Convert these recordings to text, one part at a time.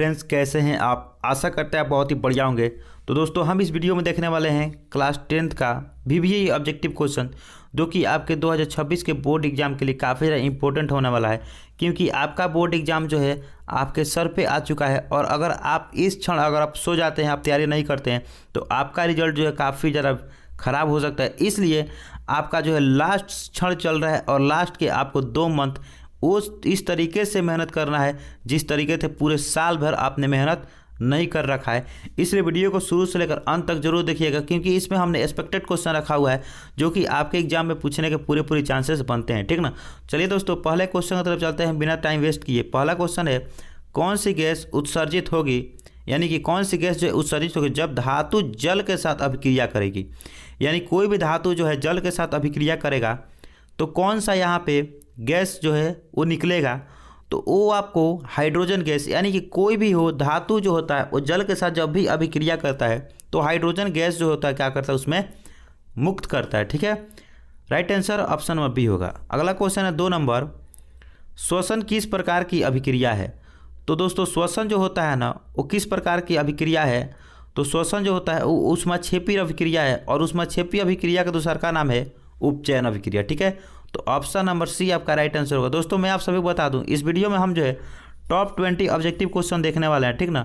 Friends, कैसे हैं आप? आशा करते हैं आप बहुत ही बढ़िया होंगे। तो दोस्तों, हम इस वीडियो में देखने वाले हैं क्लास 10th का VVE ऑब्जेक्टिव क्वेश्चन, जो कि आपके 2026 के बोर्ड एग्जाम के लिए काफ़ी ज़्यादा इंपॉर्टेंट होने वाला है, क्योंकि आपका बोर्ड एग्जाम जो है आपके सर पे आ चुका है। और अगर आप इस क्षण अगर आप सो जाते हैं, आप तैयारी नहीं करते हैं, तो आपका रिजल्ट जो है काफ़ी ज़्यादा ख़राब हो सकता है। इसलिए आपका जो है लास्ट क्षण चल रहा है और लास्ट के आपको 2 मंथ इस तरीके से मेहनत करना है जिस तरीके से पूरे साल भर आपने मेहनत नहीं कर रखा है। इसलिए वीडियो को शुरू से लेकर अंत तक जरूर देखिएगा, क्योंकि इसमें हमने एक्सपेक्टेड क्वेश्चन रखा हुआ है जो कि आपके एग्जाम में पूछने के पूरे चांसेस बनते हैं, ठीक ना। चलिए दोस्तों, पहले क्वेश्चन की तरफ चलते हैं बिना टाइम वेस्ट किए। पहला क्वेश्चन है, कौन सी गैस उत्सर्जित होगी, यानी कि कौन सी गैस जो है उत्सर्जित होगी जब धातु जल के साथ अभिक्रिया करेगी। यानी कोई भी धातु जो है जल के साथ अभिक्रिया करेगा तो कौन सा यहाँ पे गैस जो है वो निकलेगा, तो वो आपको हाइड्रोजन गैस, यानी कि कोई भी हो धातु जो होता है वो जल के साथ जब भी अभिक्रिया करता है तो हाइड्रोजन गैस जो होता है क्या करता है, उसमें मुक्त करता है, ठीक है। Right answer option number B होगा। अगला क्वेश्चन है 2 नंबर, श्वसन किस प्रकार की अभिक्रिया है। तो दोस्तों, श्वसन जो होता है ना वो किस प्रकार की अभिक्रिया है, तो श्वसन जो होता है वो ऊष्माक्षेपी अभिक्रिया है, और ऊष्माक्षेपी अभिक्रिया का दूसरा का नाम है उपचयन अभिक्रिया, ठीक है। तो ऑप्शन नंबर सी आपका राइट आंसर होगा। दोस्तों, मैं आप सभी को बता दूं, इस वीडियो में हम जो है टॉप 20 ऑब्जेक्टिव क्वेश्चन देखने वाले हैं, ठीक ना।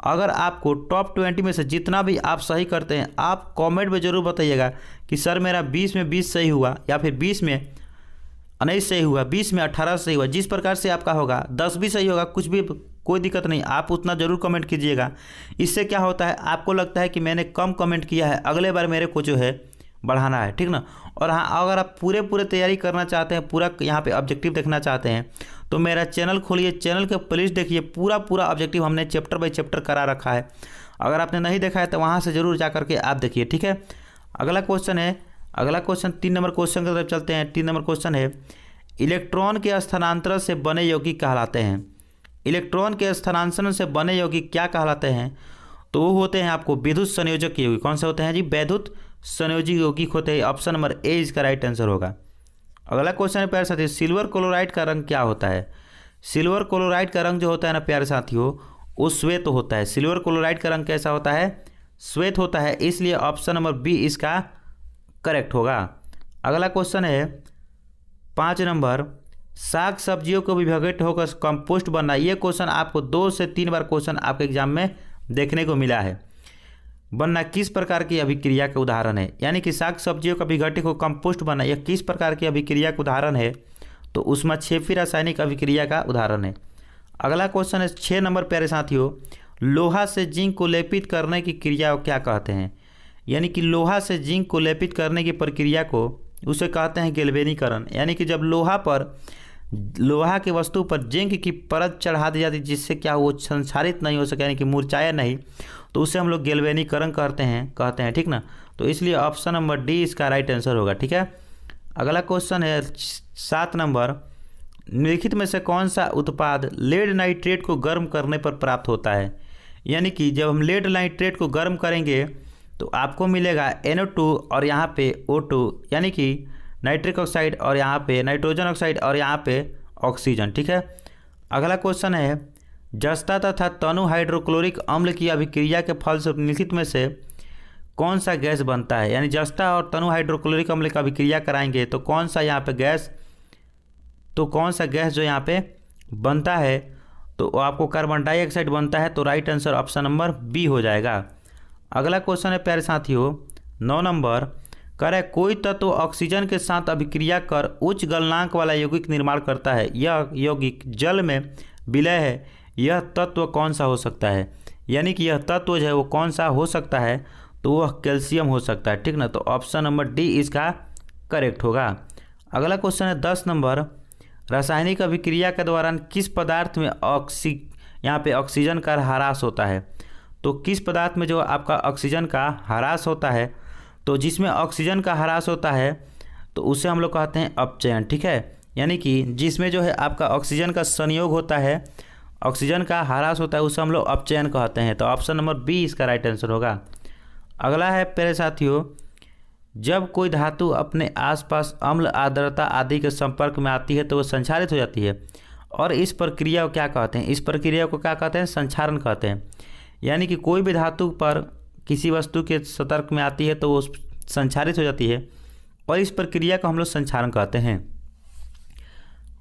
अगर आपको टॉप 20 में से जितना भी आप सही करते हैं, आप कमेंट में जरूर बताइएगा कि सर मेरा 20 में 20 सही हुआ, या फिर 20 में 19 सही हुआ, 20 में 18 सही हुआ। जिस प्रकार से आपका होगा, 10 भी सही होगा, कुछ भी कोई दिक्कत नहीं, आप उतना ज़रूर कमेंट कीजिएगा। इससे क्या होता है, आपको लगता है कि मैंने कम कमेंट किया है, अगले बार मेरे को जो है बढ़ाना है, ठीक ना। और हाँ, अगर आप पूरे तैयारी करना चाहते हैं, पूरा यहाँ पे ऑब्जेक्टिव देखना चाहते हैं, तो मेरा चैनल खोलिए, चैनल के प्लेलिस्ट देखिए, पूरा ऑब्जेक्टिव हमने चैप्टर बाय चैप्टर करा रखा है। अगर आपने नहीं देखा है तो वहाँ से ज़रूर जा करके आप देखिए, ठीक है। अगला क्वेश्चन 3 नंबर क्वेश्चन की तरफ चलते हैं। 3 नंबर क्वेश्चन है, इलेक्ट्रॉन के स्थानांतरण से बने यौगिक कहलाते हैं। इलेक्ट्रॉन के स्थानांतरण से बने यौगिक क्या कहलाते हैं, तो वो होते हैं आपको विद्युत संयोजक यौगिक। कौन से होते हैं जी? विद्युत संयोजी यौगिक होते हैं। ऑप्शन नंबर ए इसका राइट आंसर होगा। अगला क्वेश्चन है प्यारे साथियों, सिल्वर क्लोराइड का रंग क्या होता है। सिल्वर क्लोराइड का रंग जो होता है ना प्यारे साथियों, वो श्वेत होता है। सिल्वर क्लोराइड का रंग कैसा होता है? श्वेत होता है। इसलिए ऑप्शन नंबर बी इसका करेक्ट होगा। अगला क्वेश्चन है 5 नंबर, साग सब्जियों को विभाजित होकर कंपोस्ट बनना। ये क्वेश्चन आपको 2 से 3 बार क्वेश्चन आपके एग्जाम में देखने को मिला है। बनना किस प्रकार की अभिक्रिया का उदाहरण है, यानी कि साग सब्जियों का विघटित को कंपोस्ट बनना यह किस प्रकार की अभिक्रिया का उदाहरण है, तो ऊष्माक्षेपी रासायनिक अभिक्रिया का उदाहरण है। अगला क्वेश्चन है 6 नंबर प्यारे साथियों, लोहा से जिंक को लेपित करने की क्रिया को क्या कहते हैं। यानी कि लोहा से जिंक को लेपित करने की प्रक्रिया को उसे कहते हैं गैल्वेनीकरण। यानी कि जब लोहा की वस्तु पर जिंक की परत चढ़ा दी जाती है, जिससे क्या वो संक्षारित नहीं हो सके, यानी कि मुरझाए नहीं, तो उसे हम लोग गैल्वेनीकरण कहते हैं, ठीक ना। तो इसलिए ऑप्शन नंबर डी इसका राइट आंसर होगा, ठीक है। अगला क्वेश्चन है 7 नंबर, निम्नलिखित में से कौन सा उत्पाद लेड नाइट्रेट को गर्म करने पर प्राप्त होता है। यानी कि जब हम लेड नाइट्रेट को गर्म करेंगे तो आपको मिलेगा NO2 और यहाँ पे O2, यानी कि नाइट्रिक ऑक्साइड, और यहाँ पे नाइट्रोजन ऑक्साइड, और यहाँ पे ऑक्सीजन, ठीक है। अगला क्वेश्चन है, जस्ता तथा तनु हाइड्रोक्लोरिक अम्ल की अभिक्रिया के फल से निम्नलिखित में से कौन सा गैस बनता है। यानी जस्ता और तनु हाइड्रोक्लोरिक अम्ल की अभिक्रिया कराएंगे तो कौन सा गैस जो यहाँ पे बनता है, तो आपको कार्बन डाइऑक्साइड बनता है। तो right answer option number B हो जाएगा। अगला क्वेश्चन है प्यारे साथियों 9 नंबर, करे कोई तत्व ऑक्सीजन के साथ अभिक्रिया कर उच्च गलनांक वाला यौगिक निर्माण करता है, यह यौगिक जल में विलय है, यह तत्व कौन सा हो सकता है। यानी कि यह तत्व जो है वो कौन सा हो सकता है, तो वह कैल्शियम हो सकता है, ठीक ना। तो ऑप्शन नंबर डी इसका करेक्ट होगा। अगला क्वेश्चन है 10 नंबर, रासायनिक अभिक्रिया के दौरान किस पदार्थ में यहाँ पे ऑक्सीजन का ह्रास होता है। तो किस पदार्थ में जो आपका ऑक्सीजन का ह्रास होता है, तो जिसमें ऑक्सीजन का ह्रास होता है तो उसे हम लोग कहते हैं अपचयन, ठीक है। यानी कि जिसमें जो है आपका ऑक्सीजन का संयोग होता है, ऑक्सीजन का ह्रास होता है, उसे हम लोग अपचयन कहते हैं। तो ऑप्शन नंबर बी इसका राइट आंसर होगा। अगला है प्यारे साथियों, जब कोई धातु अपने आसपास अम्ल, आर्द्रता आदि के संपर्क में आती है तो वह संक्षारित हो जाती है, और इस प्रक्रिया को क्या कहते हैं? इस प्रक्रिया को क्या कहते हैं? संक्षारण कहते हैं। यानी कि कोई भी धातु पर किसी वस्तु के संपर्क में आती है तो वो संक्षारित हो जाती है और इस प्रक्रिया को हम लोग संक्षारण कहते हैं।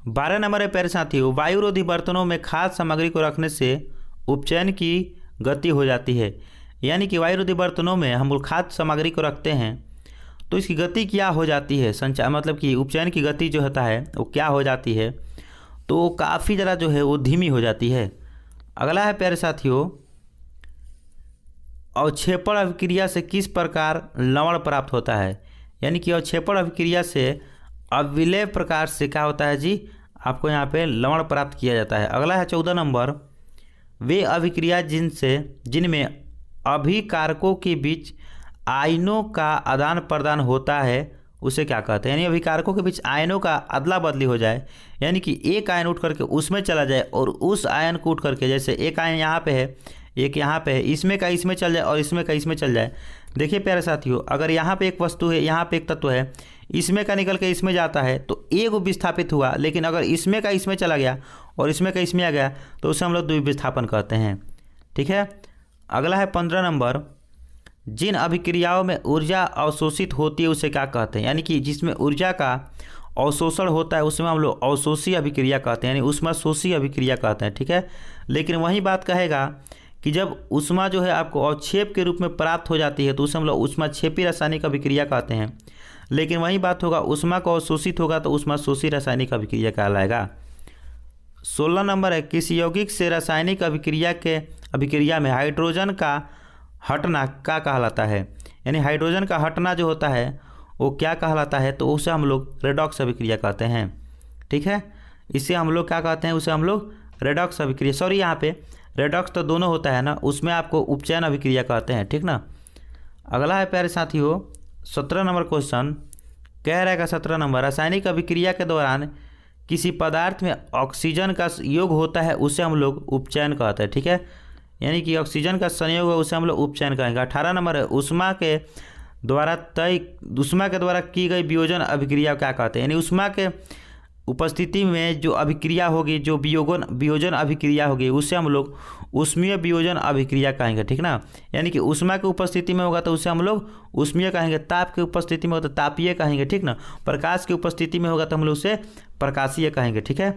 12 नंबर है प्यारे साथियों, वायुरोधी बर्तनों में खाद्य सामग्री को रखने से उपचयन की गति हो जाती है। यानी कि वायुरोधी बर्तनों में हम लोग खाद्य सामग्री को रखते हैं तो इसकी गति क्या हो जाती है? मतलब कि उपचयन की गति जो होता है वो क्या हो जाती है? तो काफ़ी ज़्यादा जो है वो धीमी हो जाती है। अगला है प्यारे साथियों, अवक्षेपण अभिक्रिया से किस प्रकार लवण प्राप्त होता है? यानी कि अवक्षेपण अभिक्रिया से अविलेय प्रकार से क्या होता है जी? आपको यहाँ पे लवण प्राप्त किया जाता है। अगला है 14 नंबर, वे अभिक्रिया जिनमें अभिकारकों के बीच आयनों का आदान प्रदान होता है उसे क्या कहते हैं? यानी अभिकारकों के बीच आयनों का अदला बदली हो जाए, यानी कि एक आयन उठ करके उसमें चला जाए और उस आयन को उठ करके, जैसे एक आयन यहाँ पे है, एक यहाँ पे है, इसमें का इसमें चल जाए और इसमें का इसमें चल जाए। देखिए प्यारे साथियों, अगर यहाँ पे एक वस्तु है, यहाँ पे एक तत्व है, इसमें का निकल के इसमें जाता है तो एक विस्थापित हुआ, लेकिन अगर इसमें का इसमें चला गया और इसमें का इसमें आ गया तो उसे हम लोग द्विविस्थापन कहते हैं। ठीक है। अगला है 15 नंबर, जिन अभिक्रियाओं में ऊर्जा अवशोषित होती है उसे क्या कहते हैं? यानी कि जिसमें ऊर्जा का अवशोषण होता है उसमें हम लोग अवशोषी अभिक्रिया कहते हैं, यानी ऊष्माशोषी अभिक्रिया कहते हैं। ठीक है। लेकिन वही बात कहेगा कि जब ऊष्मा जो है आपको अवक्षेप के रूप में प्राप्त हो जाती है तो उसे हम लोग ऊष्माक्षेपी रासायनिक अभिक्रिया कहते हैं। लेकिन वही बात होगा, ऊष्मा को अवशोषित होगा तो ऊष्माशोषी रासायनिक अभिक्रिया कहलाएगा। 16 नंबर है, किसी यौगिक से रासायनिक अभिक्रिया में हाइड्रोजन का हटना क्या कहलाता है? यानी हाइड्रोजन का हटना जो होता है वो क्या कहलाता है? तो उसे हम लोग रेडॉक्स अभिक्रिया कहते हैं। ठीक है। इसे हम लोग क्या कहते हैं? उसे हम लोग रेडॉक्स अभिक्रिया, सॉरी यहाँ पे रेडॉक्स तो दोनों होता है ना, उसमें आपको उपचयन अभिक्रिया कहते हैं। ठीक ना। अगला है प्यारे साथियों 17 नंबर क्वेश्चन, कह रहेगा 17 नंबर, रासायनिक अभिक्रिया के दौरान किसी पदार्थ में ऑक्सीजन का योग होता है उसे हम लोग उपचयन कहते हैं। ठीक है। यानी कि ऑक्सीजन का संयोग है उसे हम लोग उपचयन कहेंगे। 18 नंबर है, ऊष्मा के द्वारा की गई वियोजन अभिक्रिया क्या कहते हैं? यानी ऊष्मा के उपस्थिति में जो अभिक्रिया होगी, जो वियोजन अभिक्रिया होगी उसे हम लोग ऊष्मीय वियोजन अभिक्रिया कहेंगे। ठीक ना। यानी कि ऊष्मा की उपस्थिति में होगा तो उसे हम लोग ऊष्मीय कहेंगे, ताप की उपस्थिति में होगा तो तापीय कहेंगे। ठीक ना। प्रकाश की उपस्थिति में होगा तो हम लोग उसे प्रकाशीय कहेंगे। ठीक है।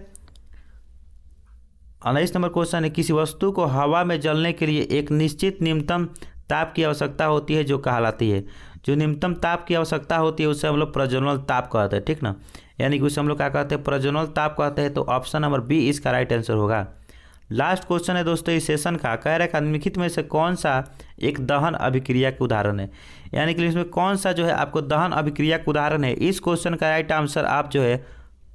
19 नंबर क्वेश्चन है, किसी वस्तु को हवा में जलने के लिए एक निश्चित न्यूनतम ताप की आवश्यकता होती है जो कहलाती है? जो न्यूनतम ताप की आवश्यकता होती है उसे हम लोग प्रज्वलन ताप कहते हैं। ठीक ना। यानी कि उसे हम लोग क्या कहते हैं? प्रज्वलन ताप कहते हैं। तो ऑप्शन नंबर बी इसका राइट आंसर होगा। लास्ट क्वेश्चन है दोस्तों इस सेशन का, कह रहा है निम्नलिखित में से कौन सा एक दहन अभिक्रिया के उदाहरण है? यानी कि इसमें कौन सा जो है आपको दहन अभिक्रिया का उदाहरण है? इस क्वेश्चन का राइट आंसर आप जो है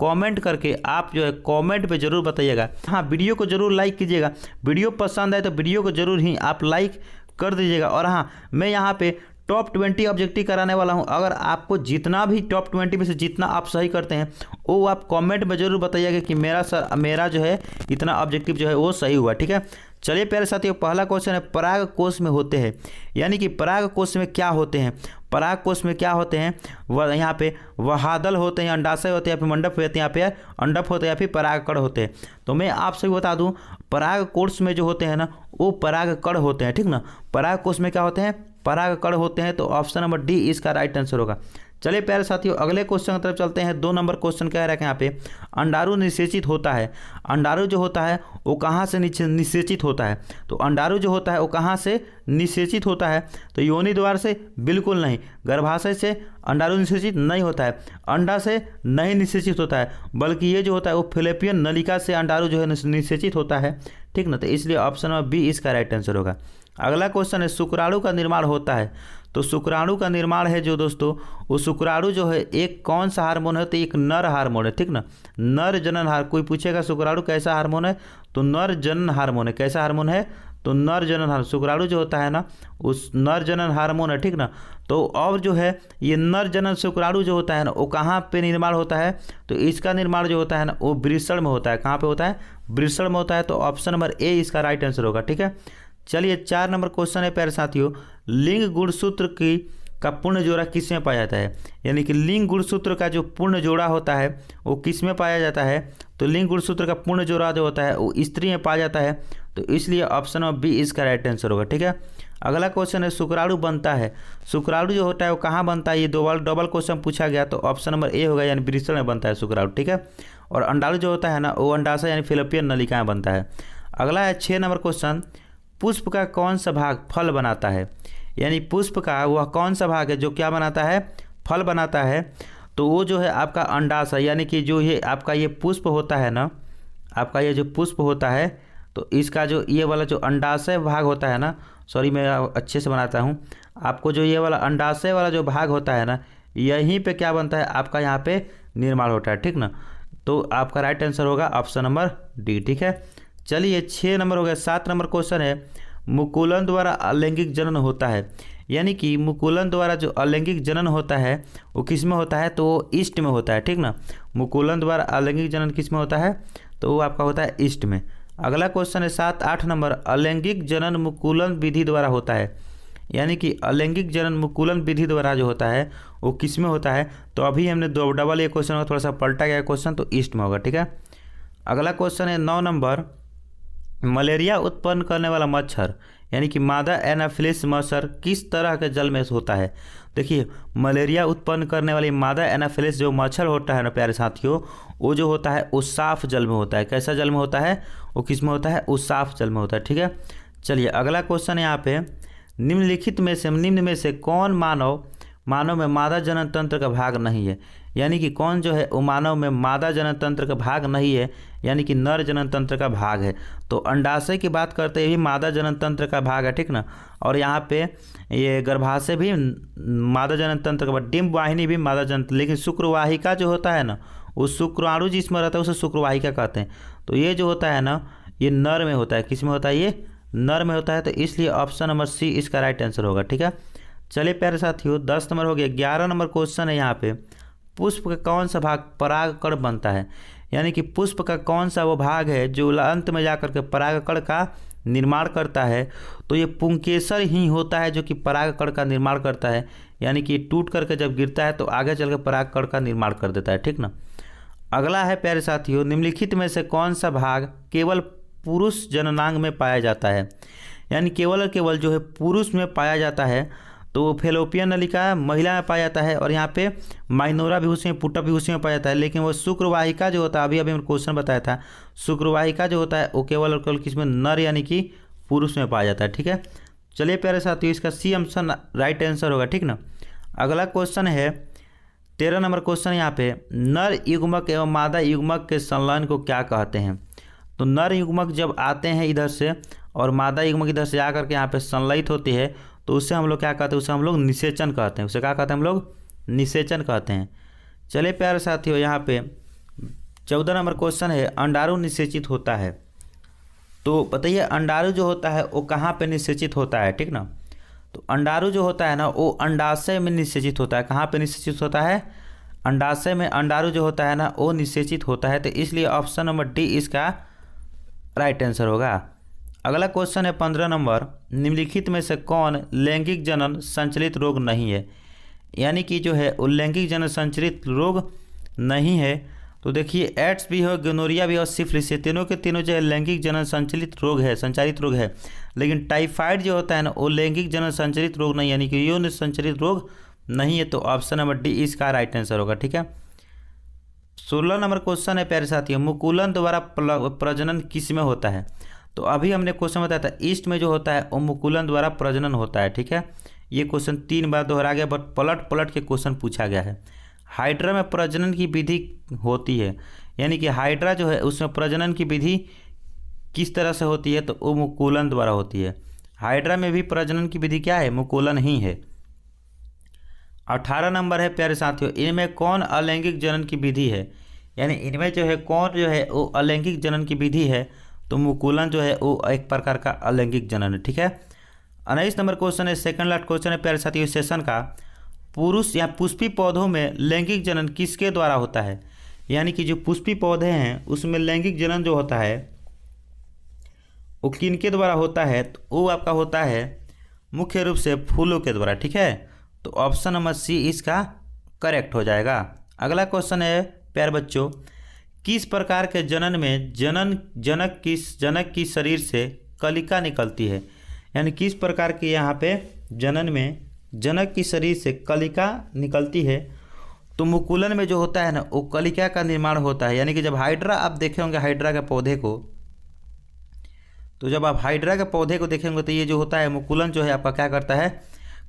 कमेंट करके आप जो है कमेंट पे जरूर बताइएगा। हाँ, वीडियो को जरूर लाइक कीजिएगा। वीडियो पसंद आए तो वीडियो को जरूर ही आप लाइक कर दीजिएगा। और हाँ, मैं यहाँ पे टॉप 20 ऑब्जेक्टिव कराने वाला हूँ। अगर आपको जितना भी टॉप 20 में से जितना आप सही करते हैं वो आप कमेंट में जरूर बताइएगा कि मेरा जो है इतना ऑब्जेक्टिव जो है वो सही हुआ। ठीक है। चलिए प्यारे साथियों, पहला क्वेश्चन है, पराग कोश में होते हैं। यानी कि पराग कोश में क्या होते हैं? पराग कोश में क्या होते हैं? वह यहाँ पे वहादल होते हैं, अंडाशय होते हैं, या फिर मंडप होते हैं, यहाँ पे अंडप होते हैं, या फिर परागकण होते हैं। तो मैं आपसे बता दूं, पराग कोश में जो होते हैं ना वो परागकण होते हैं। ठीक ना। पराग कोश में क्या होते हैं? परागकण होते हैं। तो ऑप्शन नंबर डी इसका राइट आंसर होगा। चलिए प्यारे साथियों, अगले क्वेश्चन की तरफ चलते हैं। 2 नंबर क्वेश्चन कह रहा है यहाँ पे, अंडाणु निषेचित होता है। अंडाणु जो होता है वो कहाँ से निषेचित होता है? तो अंडाणु जो होता है वो कहाँ से निषेचित होता है? तो योनि द्वार से बिल्कुल नहीं, गर्भाशय से अंडाणु निषेचित नहीं होता है, अंडा से नहीं निषेचित होता है, बल्कि ये जो होता है वो फिलिपियन नलिका से अंडाणु जो है निषेचित होता है। ठीक ना। तो इसलिए ऑप्शन नंबर बी इसका राइट आंसर होगा। अगला क्वेश्चन है, शुक्राणु का निर्माण होता है। तो शुक्राणु का निर्माण है जो दोस्तों, वो शुक्राणु जो है एक कौन सा हार्मोन है? तो एक नर हार्मोन है। ठीक ना। नर जनन हार्मोन। कोई पूछेगा शुक्राणु कैसा हार्मोन है? तो नर जनन हार्मोन है। कैसा हार्मोन है? तो नर जनन हार्मोन। शुक्राणु जो होता है ना उस नर जनन हार्मोन है। ठीक ना। तो और जो है ये नर जनन शुक्राणु जो होता है ना वो कहाँ पे निर्माण होता है? तो इसका निर्माण जो होता है ना वो वृषण में होता है। कहाँ पे होता है? वृषण में होता है। तो ऑप्शन नंबर ए इसका राइट आंसर होगा। ठीक है। चलिए 4 नंबर क्वेश्चन है प्यारे साथियों, लिंग गुणसूत्र की का पूर्ण जोड़ा किस में पाया जाता है, यानी कि लिंग गुणसूत्र का जो पूर्ण जोड़ा होता है वो किस में पाया जाता है, तो लिंग गुणसूत्र का पूर्ण जोड़ा जो होता है वो स्त्री में पाया जाता है, तो इसलिए ऑप्शन नंबर बी इसका राइट आंसर होगा। ठीक है, अगला क्वेश्चन है शुक्राणु बनता है, शुक्राणु जो होता है वो कहाँ बनता है, ये डबल क्वेश्चन पूछा गया, तो ऑप्शन नंबर ए होगा, यानी वृषण में बनता है शुक्राणु। ठीक है, और अंडाणु जो होता है ना वो अंडाशय यानी फिलिपियन नलिका में बनता है। अगला है 6 नंबर क्वेश्चन, पुष्प का कौन सा भाग फल बनाता है, यानी पुष्प का वह कौन सा भाग है जो क्या बनाता है, फल बनाता है, तो वो जो है आपका अंडाशय, यानी कि जो ये आपका ये पुष्प होता है ना, आपका ये जो पुष्प होता है, तो इसका जो ये वाला जो अंडाशय भाग होता है ना, सॉरी मैं अच्छे से बनाता हूँ, आपको जो ये वाला अंडाशय वाला जो भाग होता है ना, यहीं पे क्या बनता है आपका यहाँ पे निर्माण होता है। ठीक ना, तो आपका राइट आंसर होगा ऑप्शन नंबर डी। ठीक है, चलिए 6 नंबर हो गया। 7 नंबर क्वेश्चन है, मुकुलन द्वारा अलैंगिक जनन होता है, यानी कि मुकुलन द्वारा जो अलैंगिक जनन होता है वो किस में होता है, तो वो ईस्ट में होता है। ठीक ना, मुकुलन द्वारा अलैंगिक जनन किस में होता है, तो वो आपका होता है ईस्ट में। अगला क्वेश्चन है 7-8 नंबर, अलैंगिक जनन मुकुलन विधि द्वारा होता है, यानी कि अलैंगिक जनन मुकुलन विधि द्वारा जो होता है वो किस में होता है, तो अभी हमने डबल ये क्वेश्चन थोड़ा सा पलटा गया क्वेश्चन, तो ईस्ट में होगा। ठीक है, अगला क्वेश्चन है 9 नंबर, मलेरिया उत्पन्न करने वाला मच्छर यानी कि मादा एनाफिलिस मच्छर किस तरह के जल में होता है। देखिए, मलेरिया उत्पन्न करने वाली मादा एनाफिलिस जो मच्छर होता है ना प्यारे साथियों, वो जो होता है वो साफ जल में होता है। कैसा जल में होता है, वो किस में होता है, वो साफ जल में होता है। ठीक है, चलिए अगला क्वेश्चन है यहाँ पे, निम्न में से कौन मानव में मादा जनन तंत्र का भाग नहीं है, यानी कि कौन जो है वो मानव में मादा जनन तंत्र का भाग नहीं है, यानी कि नर जनन तंत्र का भाग है। तो अंडाशय की बात करते ही मादा जनन तंत्र का भाग है। ठीक ना, और यहाँ पे ये गर्भाशय भी मादा जनन तंत्र का, डिंब वाहिनी भी मादा जनन, लेकिन शुक्रवाहिका जो होता है ना, वो शुक्राणु जिसमें रहता है उसे शुक्रवाहिका कहते हैं। तो ये जो होता है ना ये नर में होता है, किस में होता है, ये नर में होता है, तो इसलिए ऑप्शन नंबर सी इसका राइट आंसर होगा। ठीक है, चलिए प्यारे साथियों 10 नंबर हो गया। 11 नंबर क्वेश्चन है यहाँ पे, पुष्प का कौन सा भाग परागकण बनता है, यानी कि पुष्प का कौन सा वो भाग है जो अंत में जाकर के परागकण का निर्माण करता है, तो ये पुंकेसर ही होता है जो कि परागकण का निर्माण करता है, यानी कि टूट करके जब गिरता है तो आगे चल के परागकण का निर्माण कर देता है। ठीक ना, अगला है प्यारे साथियों, निम्नलिखित में से कौन सा भाग केवल पुरुष जननांग में पाया जाता है, यानी केवल जो है पुरुष में पाया जाता है, तो फेलोपियन नलिका महिला में पाया जाता है, और यहाँ पे माइनोरा भी उसी में, पुटअप भी उसी में पाया जाता है, लेकिन वो शुक्रवाहिका जो होता है, अभी मैंने क्वेश्चन बताया था, शुक्रवाहिका जो होता है वो केवल और केवल किसमें, नर यानी कि पुरुष में पाया जाता है। ठीक है, चलिए प्यारे साथियों इसका सी ऑप्शन राइट आंसर होगा। ठीक ना, अगला क्वेश्चन है 13 नंबर क्वेश्चन यहाँ पे, नर युग्मक एवं मादा युग्मक के संलयन को क्या कहते हैं। तो नर युग्मक जब आते हैं इधर से और मादा युग्मक इधर से आकर के यहाँ पे संलयित होती है, तो उससे हम लोग क्या कहते हैं, उसे हम लोग निषेचन कहते हैं। उसे क्या कहते हैं हम लोग, निषेचन कहते हैं। चलिए प्यारे साथियों यहाँ पे 14 नंबर क्वेश्चन है, अंडाणु निषेचित होता है, तो बताइए अंडाणु जो होता है वो कहाँ पे निषेचित होता है। ठीक ना, तो अंडाणु जो होता है ना वो अंडाशय में निषेचित होता है। कहाँ पे निषेचित होता है, अंडाशय में अंडाणु जो होता है ना वो निषेचित होता है, तो इसलिए ऑप्शन नंबर डी इसका राइट आंसर होगा। अगला क्वेश्चन है 15 नंबर, निम्नलिखित में से कौन लैंगिक जनन संचलित रोग नहीं है, यानी कि जो है वो लैंगिक जनन संचलित रोग नहीं है। तो देखिए एड्स भी हो, गोनोरिया भी और सिफिलिस, तीनों के तीनों जो है लैंगिक जनन संचलित रोग है, संचालित रोग है, लेकिन टाइफाइड जो होता है ना वो लैंगिक जनन संचलित रोग नहीं, यानी कि यौन संचलित रोग नहीं है, तो ऑप्शन नंबर डी इसका राइट आंसर होगा। ठीक है, 16 नंबर क्वेश्चन है प्यारे साथियों, मुकुलन द्वारा प्रजनन किस में होता है। तो अभी हमने क्वेश्चन बताया था ईस्ट में जो होता है वो मुकुलन द्वारा प्रजनन होता है। ठीक है, ये क्वेश्चन 3 बार दोहरा गया, बट पलट के क्वेश्चन पूछा गया है। हाइड्रा में प्रजनन की विधि होती है, यानी कि हाइड्रा जो है उसमें प्रजनन की विधि किस तरह से होती है, तो वो मुकुलन द्वारा होती है। हाइड्रा में भी प्रजनन की विधि क्या है, मुकुलन ही है। 18 नंबर है प्यारे साथियों, इनमें कौन अलैंगिक जनन की विधि है, यानी इनमें जो है कौन जो है वो अलैंगिक जनन की विधि है, तो मुकुलन जो है वो एक प्रकार का अलैंगिक जनन है। ठीक है, 19 नंबर क्वेश्चन है, सेकंड लास्ट क्वेश्चन है प्यारे साथियों सेशन का, पुरुष या पुष्पी पौधों में लैंगिक जनन किसके द्वारा होता है, यानी कि जो पुष्पी पौधे हैं उसमें लैंगिक जनन जो होता है वो किनके द्वारा होता है, तो वो आपका होता है मुख्य रूप से फूलों के द्वारा। ठीक है, तो ऑप्शन नंबर सी इसका करेक्ट हो जाएगा। अगला क्वेश्चन है प्यारे बच्चों, किस प्रकार के जनन में जनक की शरीर से कलिका निकलती है? यानी किस प्रकार के यहाँ पे जनन में जनक की शरीर से कलिका निकलती है? तो मुकुलन में जो होता है ना वो कलिका का निर्माण होता है। यानी कि जब हाइड्रा आप देखे होंगे हाइड्रा के पौधे को, तो जब आप हाइड्रा के पौधे को देखेंगे तो ये जो होता है मुकुलन जो है आपका क्या करता है,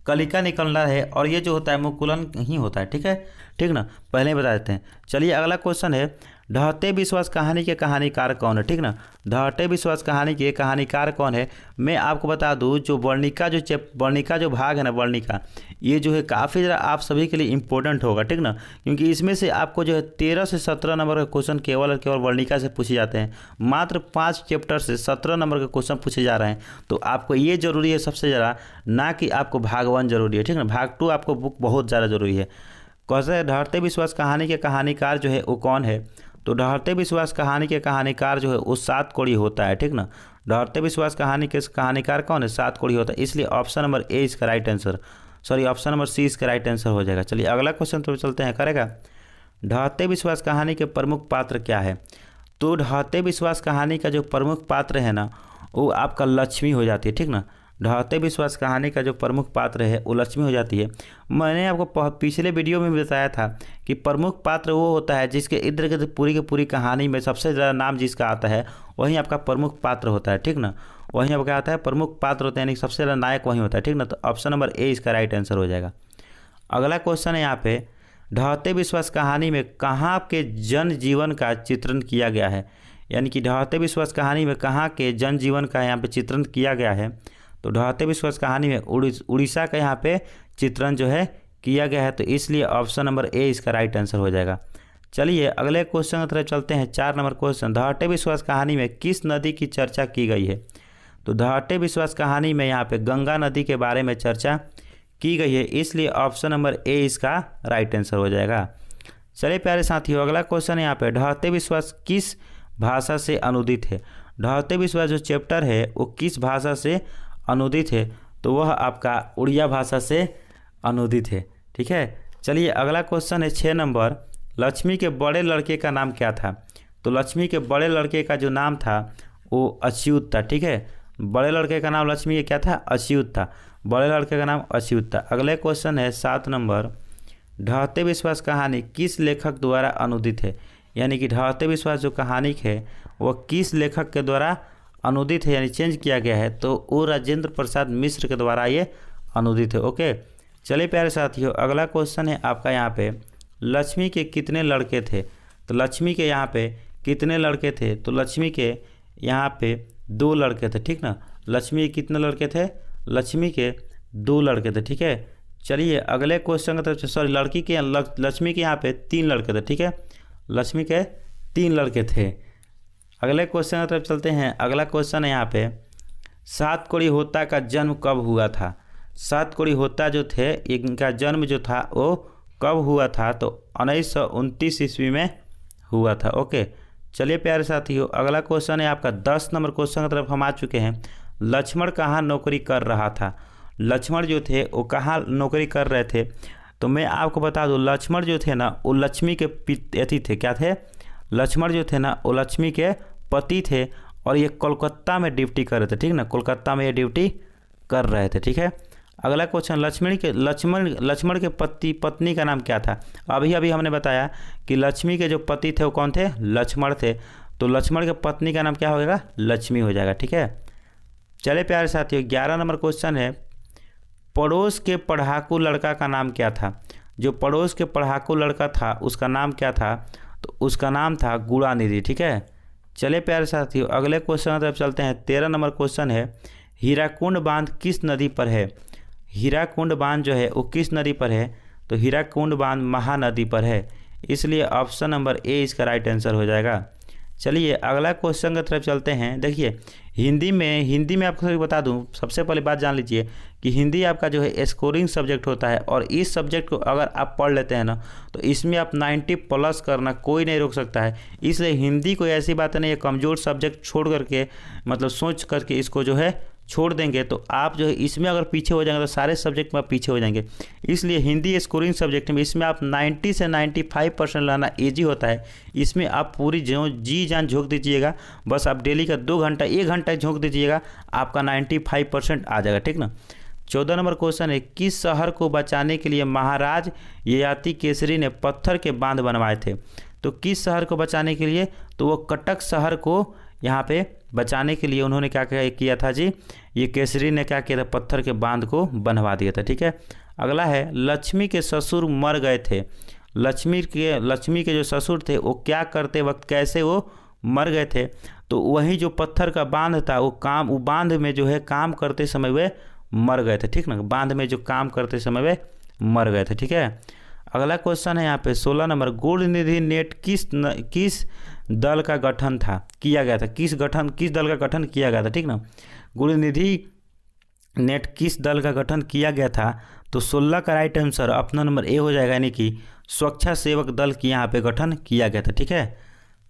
कलिका निकलना है, और ये जो होता है मुकुलन ही होता है। ठीक है, ठीक ना, पहले ही बता देते हैं। चलिए अगला क्वेश्चन है, ढहते विश्वास कहानी के कहानीकार कौन है? ठीक ना, ढहते विश्वास कहानी के कहानीकार कौन है? मैं आपको बता दूं, जो वर्णिका जो भाग है ना, वर्णिका, ये जो है काफ़ी ज़रा आप सभी के लिए इंपॉर्टेंट होगा। ठीक ना, क्योंकि इसमें से आपको जो है 13 से 17 नंबर के क्वेश्चन केवल और केवल वर्णिका से पूछे जाते हैं। मात्र 5 चैप्टर से 17 नंबर के क्वेश्चन पूछे जा रहे हैं। तो आपको ये जरूरी है सबसे ज़्यादा, ना कि आपको भाग 1 जरूरी है। ठीक ना, भाग 2 आपको बुक बहुत ज़्यादा जरूरी है। कैसे ढहते विश्वास कहानी के कहानीकार जो है वो कौन है? तो ढहते विश्वास कहानी के कहानीकार जो है वो सातकोड़ी होता है। ठीक ना, ढहते विश्वास कहानी के कहानीकार कौन है? सातकोड़ी होता है। इसलिए ऑप्शन नंबर ए इसका right answer, option number C इसका राइट आंसर हो जाएगा। चलिए अगला क्वेश्चन तो चलते हैं, करेगा ढहते विश्वास कहानी के प्रमुख पात्र क्या है? तो ढहते विश्वास कहानी का जो प्रमुख पात्र है ना वो आपका लक्ष्मी हो जाती है। ठीक ना, ढहते विश्वास कहानी का जो प्रमुख पात्र है वो लक्ष्मी हो जाती है। मैंने आपको पिछले वीडियो में भी बताया था कि प्रमुख पात्र वो होता है जिसके इर्द गिर्द पूरी की पूरी कहानी में सबसे ज़्यादा नाम जिसका आता है वही आपका प्रमुख पात्र होता है। ठीक ना, वहीं आपका आता है प्रमुख पात्र होता है, यानी सबसे ज़्यादा नायक वही होता है। ठीक ना, तो ऑप्शन नंबर ए इसका राइट आंसर हो जाएगा। अगला क्वेश्चन है यहाँ पे, ढहते विश्वास कहानी में कहाँ के जन जीवन का चित्रण किया गया है? यानी कि ढहते विश्वास कहानी में कहाँ के जन जीवन का यहाँ पे चित्रण किया गया है? तो ढहते विश्वास कहानी में उड़ीसा का यहाँ पे चित्रण जो है किया गया है। तो इसलिए ऑप्शन नंबर ए इसका राइट आंसर हो जाएगा। चलिए अगले क्वेश्चन की तरफ चलते हैं। 4 नंबर क्वेश्चन, ढहते विश्वास कहानी में किस नदी की चर्चा की गई है? तो ढहते विश्वास कहानी में यहाँ पे गंगा नदी के बारे में चर्चा की गई है। इसलिए ऑप्शन नंबर ए इसका राइट आंसर हो जाएगा। चलिए प्यारे साथियों अगला क्वेश्चन है यहाँ पे, ढहते विश्वास किस भाषा से अनुदित है? ढहते विश्वास जो चैप्टर है वो किस भाषा से अनुदित है? तो वह आपका उड़िया भाषा से अनुदित है। ठीक है, चलिए अगला क्वेश्चन है 6 नंबर, लक्ष्मी के बड़े लड़के का नाम क्या था? तो लक्ष्मी के बड़े लड़के का जो नाम था वो अच्युत था। ठीक है, बड़े लड़के का नाम लक्ष्मी के क्या था? अच्युत था। बड़े लड़के का नाम अच्युत था। अगले क्वेश्चन है 7 नंबर, ढहते विश्वास कहानी किस लेखक द्वारा अनुदित है? यानी कि ढहते विश्वास जो कहानी है वह किस लेखक के द्वारा अनुदित है, यानी चेंज किया गया है? तो वो राजेंद्र प्रसाद मिश्र के द्वारा ये अनुदित है। ओके, चलिए प्यारे साथियों अगला क्वेश्चन है आपका यहाँ पे, लक्ष्मी के कितने लड़के थे? तो लक्ष्मी के यहाँ पे कितने लड़के थे? तो लक्ष्मी के यहाँ पे 2 लड़के थे। ठीक ना, लक्ष्मी के कितने लड़के थे? लक्ष्मी के 2 लड़के थे। ठीक है, चलिए अगले क्वेश्चन की तरफ, लक्ष्मी के यहाँ पे 3 लड़के थे। ठीक है, लक्ष्मी के 3 लड़के थे। अगले क्वेश्चन की तरफ चलते हैं। अगला क्वेश्चन है यहाँ पे, सातकोड़ी होता का जन्म कब हुआ था? सातकोड़ी होता जो थे इनका जन्म जो था वो कब हुआ था? तो 1929 ईस्वी में हुआ था। ओके, चलिए प्यारे साथियों अगला क्वेश्चन है आपका 10 नंबर क्वेश्चन की तरफ हम आ चुके हैं। लक्ष्मण कहाँ नौकरी कर रहा था? लक्ष्मण जो थे वो कहाँ नौकरी कर रहे थे? तो मैं आपको बता दूँ, लक्ष्मण जो थे ना वो लक्ष्मी के अति थे। क्या थे? लक्ष्मण जो थे ना वो लक्ष्मी के पति थे और ये कोलकाता में ड्यूटी कर रहे थे। ठीक ना, कोलकाता में ये ड्यूटी कर रहे थे। ठीक है, अगला क्वेश्चन, लक्ष्मण के पत्नी का नाम क्या था? अभी हमने बताया कि लक्ष्मी के जो पति थे वो कौन थे? लक्ष्मण थे। तो लक्ष्मण के पत्नी का नाम क्या होगा? लक्ष्मी हो जाएगा। ठीक है, चले प्यारे साथियों 11 नंबर क्वेश्चन है, पड़ोस के पढ़ाकू लड़का का नाम क्या था? जो पड़ोस के पढ़ाकू लड़का था उसका नाम क्या था? तो उसका नाम था गुणानिधि। ठीक है, चले प्यारे साथियों अगले क्वेश्चन की तरफ चलते हैं। 13 नंबर क्वेश्चन है, हीराकुंड बांध किस नदी पर है? हीराकुंड बांध जो है वो किस नदी पर है? तो हीराकुंड बांध महानदी पर है। इसलिए ऑप्शन नंबर ए इसका राइट आंसर हो जाएगा। चलिए अगला क्वेश्चन की तरफ चलते हैं। देखिए हिंदी में आपको बता दूं, सबसे पहले बात जान लीजिए कि हिंदी आपका जो है स्कोरिंग सब्जेक्ट होता है और इस सब्जेक्ट को अगर आप पढ़ लेते हैं ना तो इसमें आप 90 प्लस करना कोई नहीं रोक सकता है। इसलिए हिंदी कोई ऐसी बात नहीं है कमज़ोर सब्जेक्ट छोड़ करके, मतलब सोच करके इसको जो है छोड़ देंगे तो आप जो है इसमें अगर पीछे हो जाएंगे तो सारे सब्जेक्ट में आप पीछे हो जाएंगे। इसलिए हिंदी स्कोरिंग सब्जेक्ट में इसमें आप 90 से 95% लाना ईजी होता है। इसमें आप पूरी जो जी जान झोंक दीजिएगा, बस आप डेली का 2 घंटा 1 घंटा झोंक दीजिएगा, आपका 95% आ जाएगा, ठीक ना। 14 नंबर क्वेश्चन है, किस शहर को बचाने के लिए महाराज ययाति केसरी ने पत्थर के बांध बनवाए थे? तो किस शहर को बचाने के लिए? तो वो कटक शहर को यहाँ पे बचाने के लिए उन्होंने क्या किया था जी, ये केसरी ने क्या किया था, पत्थर के बांध को बनवा दिया था, ठीक है। अगला है, लक्ष्मी के ससुर मर गए थे। लक्ष्मी के जो ससुर थे वो क्या करते वक्त कैसे वो मर गए थे? तो वही जो पत्थर का बांध था वो बांध में जो है काम करते समय वे मर गए थे, ठीक ना। बांध में जो काम करते समय वे मर गए थे, ठीक है। अगला क्वेश्चन है यहाँ पे 16 नंबर, गुड़ निधि नेट किस दल का गठन किया गया था? किस दल का गठन किया गया था, ठीक ना। गुड़ निधि नेट किस दल का गठन किया गया था? तो 16 का राइट आंसर अपना नंबर ए हो जाएगा, यानी कि स्वच्छासेवक दल की यहाँ पे गठन किया गया था, ठीक है।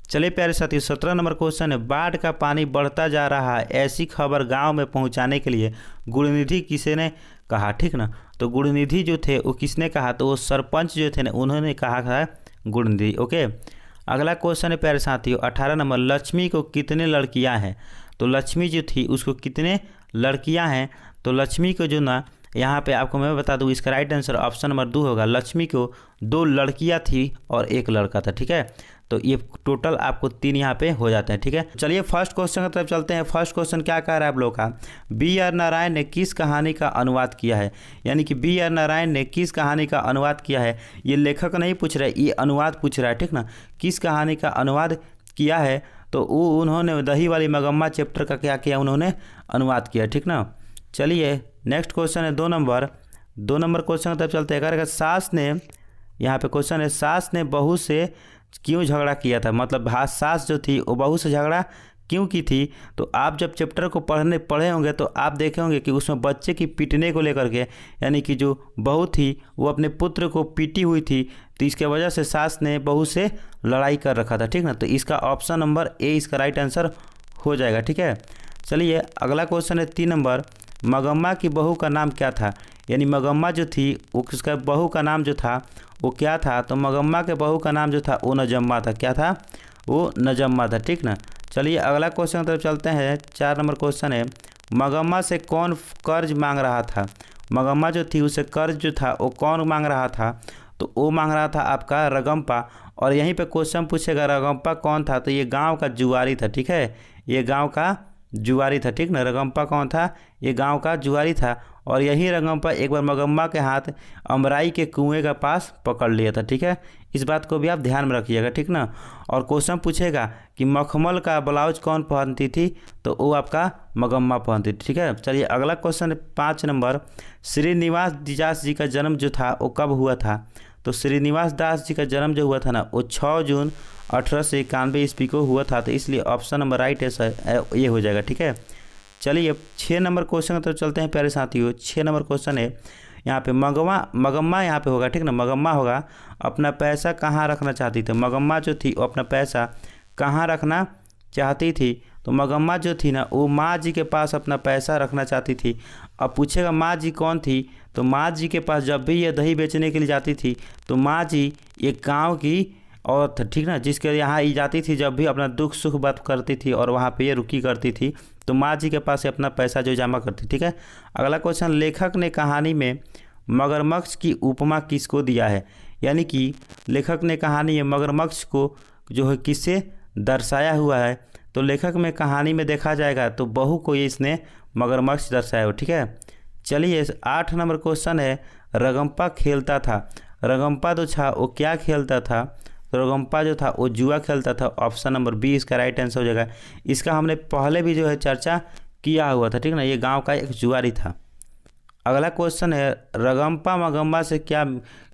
चलिए प्यारे साथी, 17 नंबर क्वेश्चन है, बाढ़ का पानी बढ़ता जा रहा है, ऐसी खबर गांव में पहुंचाने के लिए गुणनिधि किसे ने कहा, ठीक ना। तो गुणनिधि जो थे वो किसने कहा? तो वो सरपंच जो थे ना उन्होंने कहा था गुणनिधि, ओके। अगला क्वेश्चन है प्यारे साथियों 18 नंबर, लक्ष्मी को कितने लड़कियां हैं? तो लक्ष्मी जो थी उसको कितने लड़कियां हैं? तो लक्ष्मी को जो ना यहाँ पे आपको मैं बता दूँ, इसका राइट आंसर ऑप्शन नंबर 2 होगा। लक्ष्मी को 2 लड़कियां थी और 1 लड़का था, ठीक है। तो ये टोटल आपको 3 यहाँ पे हो जाते हैं, ठीक है। चलिए फर्स्ट क्वेश्चन की तरफ चलते हैं। फर्स्ट क्वेश्चन क्या कह रहा है आप लोग का, B.R. नारायण ने किस कहानी का अनुवाद किया है? यानी कि B.R. नारायण ने किस कहानी का अनुवाद किया है? ये लेखक नहीं पूछ रहा है, ये अनुवाद पूछ रहा है, ठीक ना। किस कहानी का अनुवाद किया है? तो वो उन्होंने दही वाली मगम्मा चैप्टर का क्या किया, उन्होंने अनुवाद किया, ठीक ना। चलिए नेक्स्ट क्वेश्चन है 2 नंबर क्वेश्चन की तरफ चलते हैं। अगर सास ने, यहाँ पे क्वेश्चन है, सास ने बहू से क्यों झगड़ा किया था? मतलब सास जो थी वो बहू से झगड़ा क्यों की थी? तो आप जब चैप्टर को पढ़े होंगे तो आप देखे होंगे कि उसमें बच्चे की पीटने को लेकर के, यानी कि जो बहू थी वो अपने पुत्र को पीटी हुई थी, तो इसके वजह से सास ने बहू से लड़ाई कर रखा था, ठीक ना। तो इसका ऑप्शन नंबर ए इसका राइट आंसर हो जाएगा, ठीक है। चलिए अगला क्वेश्चन है 3 नंबर, मगम्मा की बहू का नाम क्या था? यानी मगम्मा जो थी वो उसका बहू का नाम जो था वो क्या था? तो मगम्मा के बहू का नाम जो था वो नजम्मा था। क्या था? वो नजम्मा था, ठीक ना। चलिए अगला क्वेश्चन की तरफ चलते हैं। 4 नंबर क्वेश्चन है, मगम्मा से कौन कर्ज मांग रहा था? मगम्मा जो थी उसे कर्ज जो था वो कौन मांग रहा था? तो वो मांग रहा था आपका रगम्पा। और यहीं पे क्वेश्चन पूछेगा रगम्पा कौन था? तो ये गाँव का जुआरी था, ठीक है। ये गाँव का जुआरी था, ठीक ना। रगम्पा कौन था? ये गांव का जुआरी था। और यही रगम्पा एक बार मगम्मा के हाथ अमराई के कुएं का पास पकड़ लिया था, ठीक है। इस बात को भी आप ध्यान में रखिएगा, ठीक ना। और क्वेश्चन पूछेगा कि मखमल का ब्लाउज कौन पहनती थी? तो वो आपका मगम्मा पहनती थी, ठीक है। चलिए अगला क्वेश्चन 5 नंबर, श्रीनिवास दास जी का जन्म जो था वो कब हुआ था? तो श्रीनिवास दास जी का जन्म जो हुआ था ना वो 6 जून 1891 ईस्वी को हुआ था। तो इसलिए ऑप्शन नंबर राइट है ये हो जाएगा, ठीक है। चलिए 6 नंबर क्वेश्चन की तरफ चलते हैं प्यारे साथियों। 6 नंबर क्वेश्चन है यहाँ पे मगम्मा यहाँ पे होगा, ठीक ना। मगम्मा होगा अपना पैसा कहाँ रखना चाहती थी? मगम्मा जो थी वो अपना पैसा कहाँ रखना चाहती थी? तो मगम्मा जो थी ना वो माँ जी के पास अपना पैसा रखना चाहती थी। अब पूछेगा माँ जी कौन थी? तो माँ जी के पास जब भी ये दही बेचने के लिए जाती थी तो माँ जी एक गाँव की औरत, ठीक ना, जिसके यहाँ ये जाती थी जब भी अपना दुख सुख बात करती थी और वहाँ पे ये रुकी करती थी, तो माँ जी के पास से अपना पैसा जो जमा करती, ठीक है। अगला क्वेश्चन, लेखक ने कहानी में मगरमच्छ की उपमा किसको दिया है? यानी कि लेखक ने कहानी में मगरमच्छ को जो है किससे दर्शाया हुआ है? तो लेखक में कहानी में देखा जाएगा तो बहू को ये इसने मगरमच्छ दर्शाया हो, ठीक है। चलिए 8 नंबर क्वेश्चन है, रगम्पा खेलता था। रगम्पा जो था वो क्या खेलता था? तो रगम्पा जो था वो जुआ खेलता था। ऑप्शन नंबर बी इसका राइट आंसर हो जाएगा। इसका हमने पहले भी जो है चर्चा किया हुआ था, ठीक ना। ये गांव का एक जुआरी था। अगला क्वेश्चन है, रगम्पा मगम्मा से क्या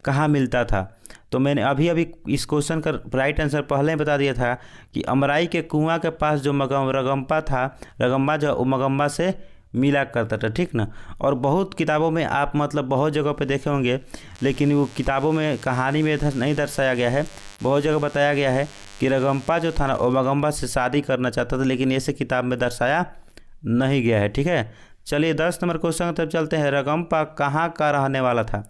कहाँ मिलता था? तो मैंने अभी इस क्वेश्चन का राइट आंसर पहले ही बता दिया था कि अमराई के कुआं के पास जो रगम्पा था, रगम्पा जो मगम्मा से मिला करता था, ठीक ना। और बहुत किताबों में आप मतलब बहुत जगह पे देखे होंगे, लेकिन वो किताबों में कहानी में नहीं दर्शाया गया है। बहुत जगह बताया गया है कि रगम्पा जो था ना वो मगम्मा से शादी करना चाहता था, लेकिन ऐसे किताब में दर्शाया नहीं गया है, ठीक है। चलिए 10 नंबर क्वेश्चन की तरफ चलते हैं। रगम्पा कहाँ का रहने वाला था?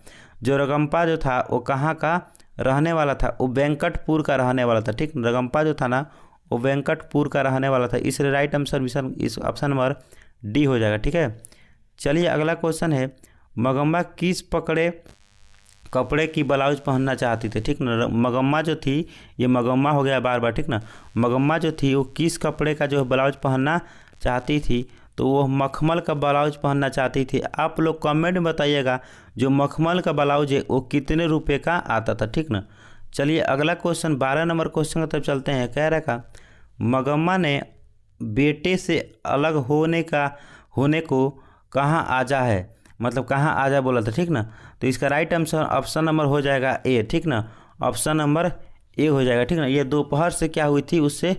जो रगम्पा जो था वो कहाँ का रहने वाला था? वो वेंकटपुर का रहने वाला था। ठीक, रगम्पा जो था ना वो वेंकटपुर का रहने वाला था, इसलिए राइट आंसर इस ऑप्शन नंबर डी हो जाएगा। ठीक है, चलिए अगला क्वेश्चन है। मगम्मा किस पकड़े कपड़े की ब्लाउज पहनना चाहती थी? ठीक ना, मगम्मा जो थी, ये मगम्मा हो गया बार बार। ठीक ना, मगम्मा जो थी वो किस कपड़े का जो ब्लाउज पहनना चाहती थी? तो वो मखमल का ब्लाउज पहनना चाहती थी। आप लोग कमेंट में बताइएगा जो मखमल का ब्लाउज है वो कितने रुपए का आता था। ठीक ना, चलिए अगला क्वेश्चन 12 नंबर क्वेश्चन की तरफ चलते हैं। कह रहा था मगम्मा ने बेटे से अलग होने को कहाँ आजा है, मतलब कहाँ आजा बोला था। ठीक ना, तो इसका राइट आंसर ऑप्शन नंबर हो जाएगा ए। ठीक ना, ऑप्शन नंबर ए हो जाएगा। ठीक ना, ये दोपहर से क्या हुई थी, उससे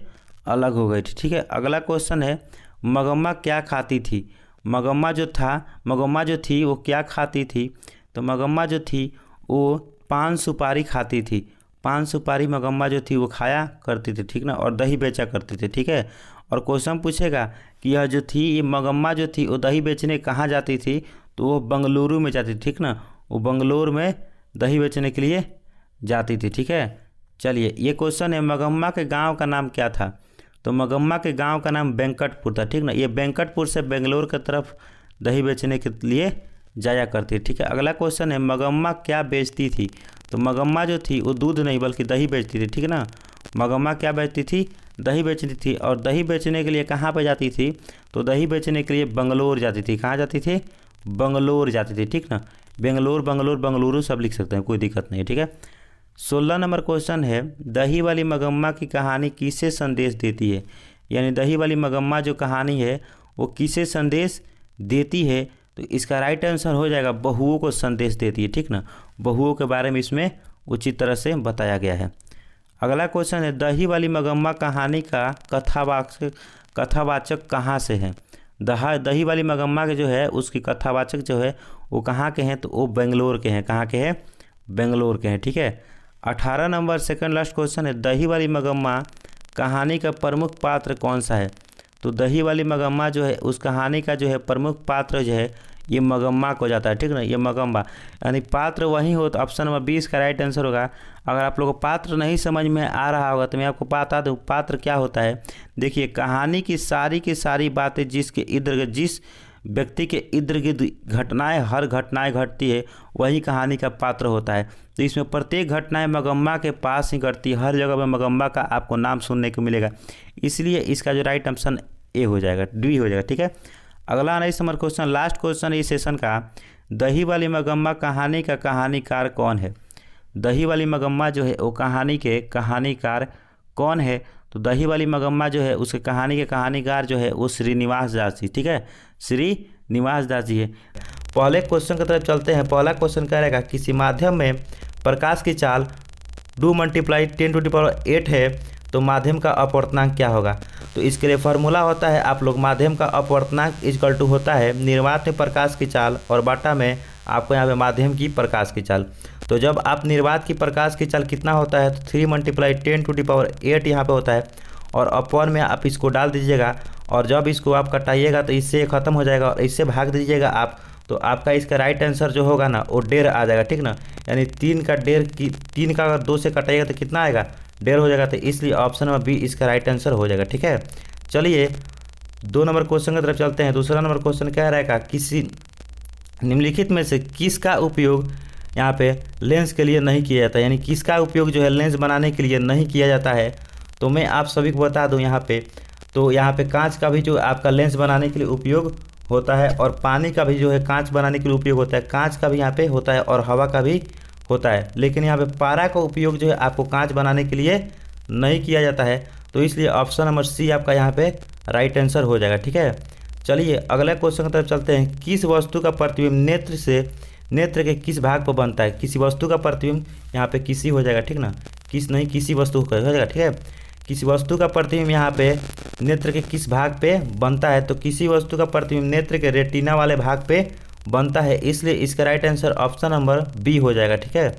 अलग हो गई थी। ठीक है, अगला क्वेश्चन है मगम्मा क्या खाती थी? मगम्मा जो थी वो क्या खाती थी? तो मगम्मा जो थी वो पान सुपारी खाती थी। पान सुपारी मगम्मा जो थी वो खाया करती थी। ठीक ना, और दही बेचा करती थी। ठीक है, और क्वेश्चन पूछेगा कि यह जो थी ये मगम्मा जो थी वो दही बेचने कहाँ जाती थी? तो वो बंगलुरु में जाती थी। ठीक ना, वो बंगलोर में दही बेचने के लिए जाती थी। ठीक है, चलिए ये क्वेश्चन है मगम्मा के गांव का नाम क्या था? तो मगम्मा के गांव का नाम वेंकटपुर था। ठीक ना, ये वेंकटपुर से बेंगलोर की तरफ दही बेचने के लिए जाया करती। ठीक है, अगला क्वेश्चन है मगम्मा क्या बेचती थी? तो मगम्मा जो थी वो दूध नहीं बल्कि दही बेचती थी। ठीक है ना, मगम्मा क्या बेचती थी? दही बेचती थी। और दही बेचने के लिए कहाँ पर जाती थी? तो दही बेचने के लिए बंगलोर जाती थी। कहाँ जाती थी? बंगलोर जाती थी। ठीक ना, बेंगलोर बंगलोर बंगलुरु सब लिख सकते हैं, कोई दिक्कत नहीं है। ठीक है, 16 नंबर क्वेश्चन है दही वाली मगम्मा की कहानी किसे संदेश देती है? यानी दही वाली मगम्मा जो कहानी है वो किसे संदेश देती है? तो इसका राइट आंसर हो जाएगा बहुओं को संदेश देती है। ठीक ना, बहुओं के बारे में इसमें उचित तरह से बताया गया है। अगला क्वेश्चन है दही वाली मगम्मा कहानी का कथावाचक कहाँ से है? दही वाली मगम्मा के जो है उसकी कथावाचक जो है वो कहाँ के हैं? तो वो बेंगलोर के हैं। कहाँ के हैं? बेंगलोर के हैं। ठीक है, 18 नंबर सेकंड लास्ट क्वेश्चन है दही वाली मगम्मा कहानी का प्रमुख पात्र कौन सा है? तो दही वाली मगम्मा जो है उस कहानी का जो है प्रमुख पात्र जो है ये मगम्मा को जाता है। ठीक ना, ये मगम्मा यानी पात्र वही हो। तो ऑप्शन नंबर 20 का राइट आंसर होगा। अगर आप लोगों को पात्र नहीं समझ में आ रहा होगा तो मैं आपको बता दूँ पात्र क्या होता है। देखिए, कहानी की सारी बातें जिस व्यक्ति के इर्द गिर्द हर घटनाएं घटती है वही कहानी का पात्र होता है। तो इसमें प्रत्येक घटनाएं मगम्मा के पास ही घटती है, हर जगह में मगम्मा का आपको नाम सुनने को मिलेगा, इसलिए इसका जो राइट ऑप्शन ए हो जाएगा, डी हो जाएगा। ठीक है, अगला 19 नंबर क्वेश्चन लास्ट क्वेश्चन इस सेशन का दही वाली मगम्मा कहानी का कहानीकार कौन है? दही वाली मगम्मा जो है वो कहानी के कहानीकार कौन है? तो दही वाली मगम्मा जो है उसके कहानी के कहानीकार जो है वो श्रीनिवास दास जी। ठीक है, श्रीनिवास दास जी है। पहले क्वेश्चन की तरफ चलते हैं। पहला क्वेश्चन कह रहेगा किसी माध्यम में प्रकाश की चाल 2 × 10⁸ है तो माध्यम का अपवर्तनांक क्या होगा? तो इसके लिए फार्मूला होता है आप लोग माध्यम का अपवर्तनांक इक्वल टू होता है निर्वात में प्रकाश की चाल और बाटा में आपको यहाँ पे माध्यम की प्रकाश की चाल। तो जब आप निर्वात की प्रकाश की चाल कितना होता है तो 3 × 10⁸ यहाँ पे होता है और अपवन में आप इसको डाल दीजिएगा और जब इसको आप कटाइएगा तो इससे ख़त्म हो जाएगा और इससे भाग दीजिएगा आप, तो आपका इसका राइट आंसर जो होगा ना वो 1.5 आ जाएगा। ठीक ना, यानी 3 का 2 से कटाइएगा तो कितना आएगा? 1.5 हो जाएगा। तो इसलिए ऑप्शन नंबर बी इसका राइट आंसर हो जाएगा। ठीक है, चलिए 2 नंबर क्वेश्चन की तरफ चलते हैं। दूसरा नंबर क्वेश्चन कह रहेगा किसी निम्नलिखित में से किसका उपयोग यहाँ पे लेंस के लिए नहीं किया जाता है? यानी किसका उपयोग जो है लेंस बनाने के लिए नहीं किया जाता है? तो मैं आप सभी को बता दूं यहाँ पे, तो यहाँ पे कांच का भी जो आपका लेंस बनाने के लिए उपयोग होता है और पानी का भी जो है कांच बनाने के लिए उपयोग होता है, कांच का भी यहाँ पे होता है और हवा का भी होता है। लेकिन यहाँ पे पारा का उपयोग जो है आपको कांच बनाने के लिए नहीं किया जाता है, तो इसलिए ऑप्शन नंबर सी आपका यहाँ पे राइट आंसर हो जाएगा। ठीक है, चलिए अगला क्वेश्चन की तरफ चलते हैं। किस वस्तु का प्रतिबिंब नेत्र के किस भाग पर बनता है? किसी वस्तु का प्रतिबिंब यहाँ पे किसी हो जाएगा। ठीक ना, किसी वस्तु का हो जाएगा। ठीक है, किसी वस्तु का प्रतिबिंब यहाँ पे नेत्र के किस भाग पे बनता है? तो किसी वस्तु का प्रतिबिंब नेत्र के रेटिना वाले भाग पे बनता है, इसलिए इसका right answer option number B हो जाएगा। ठीक है,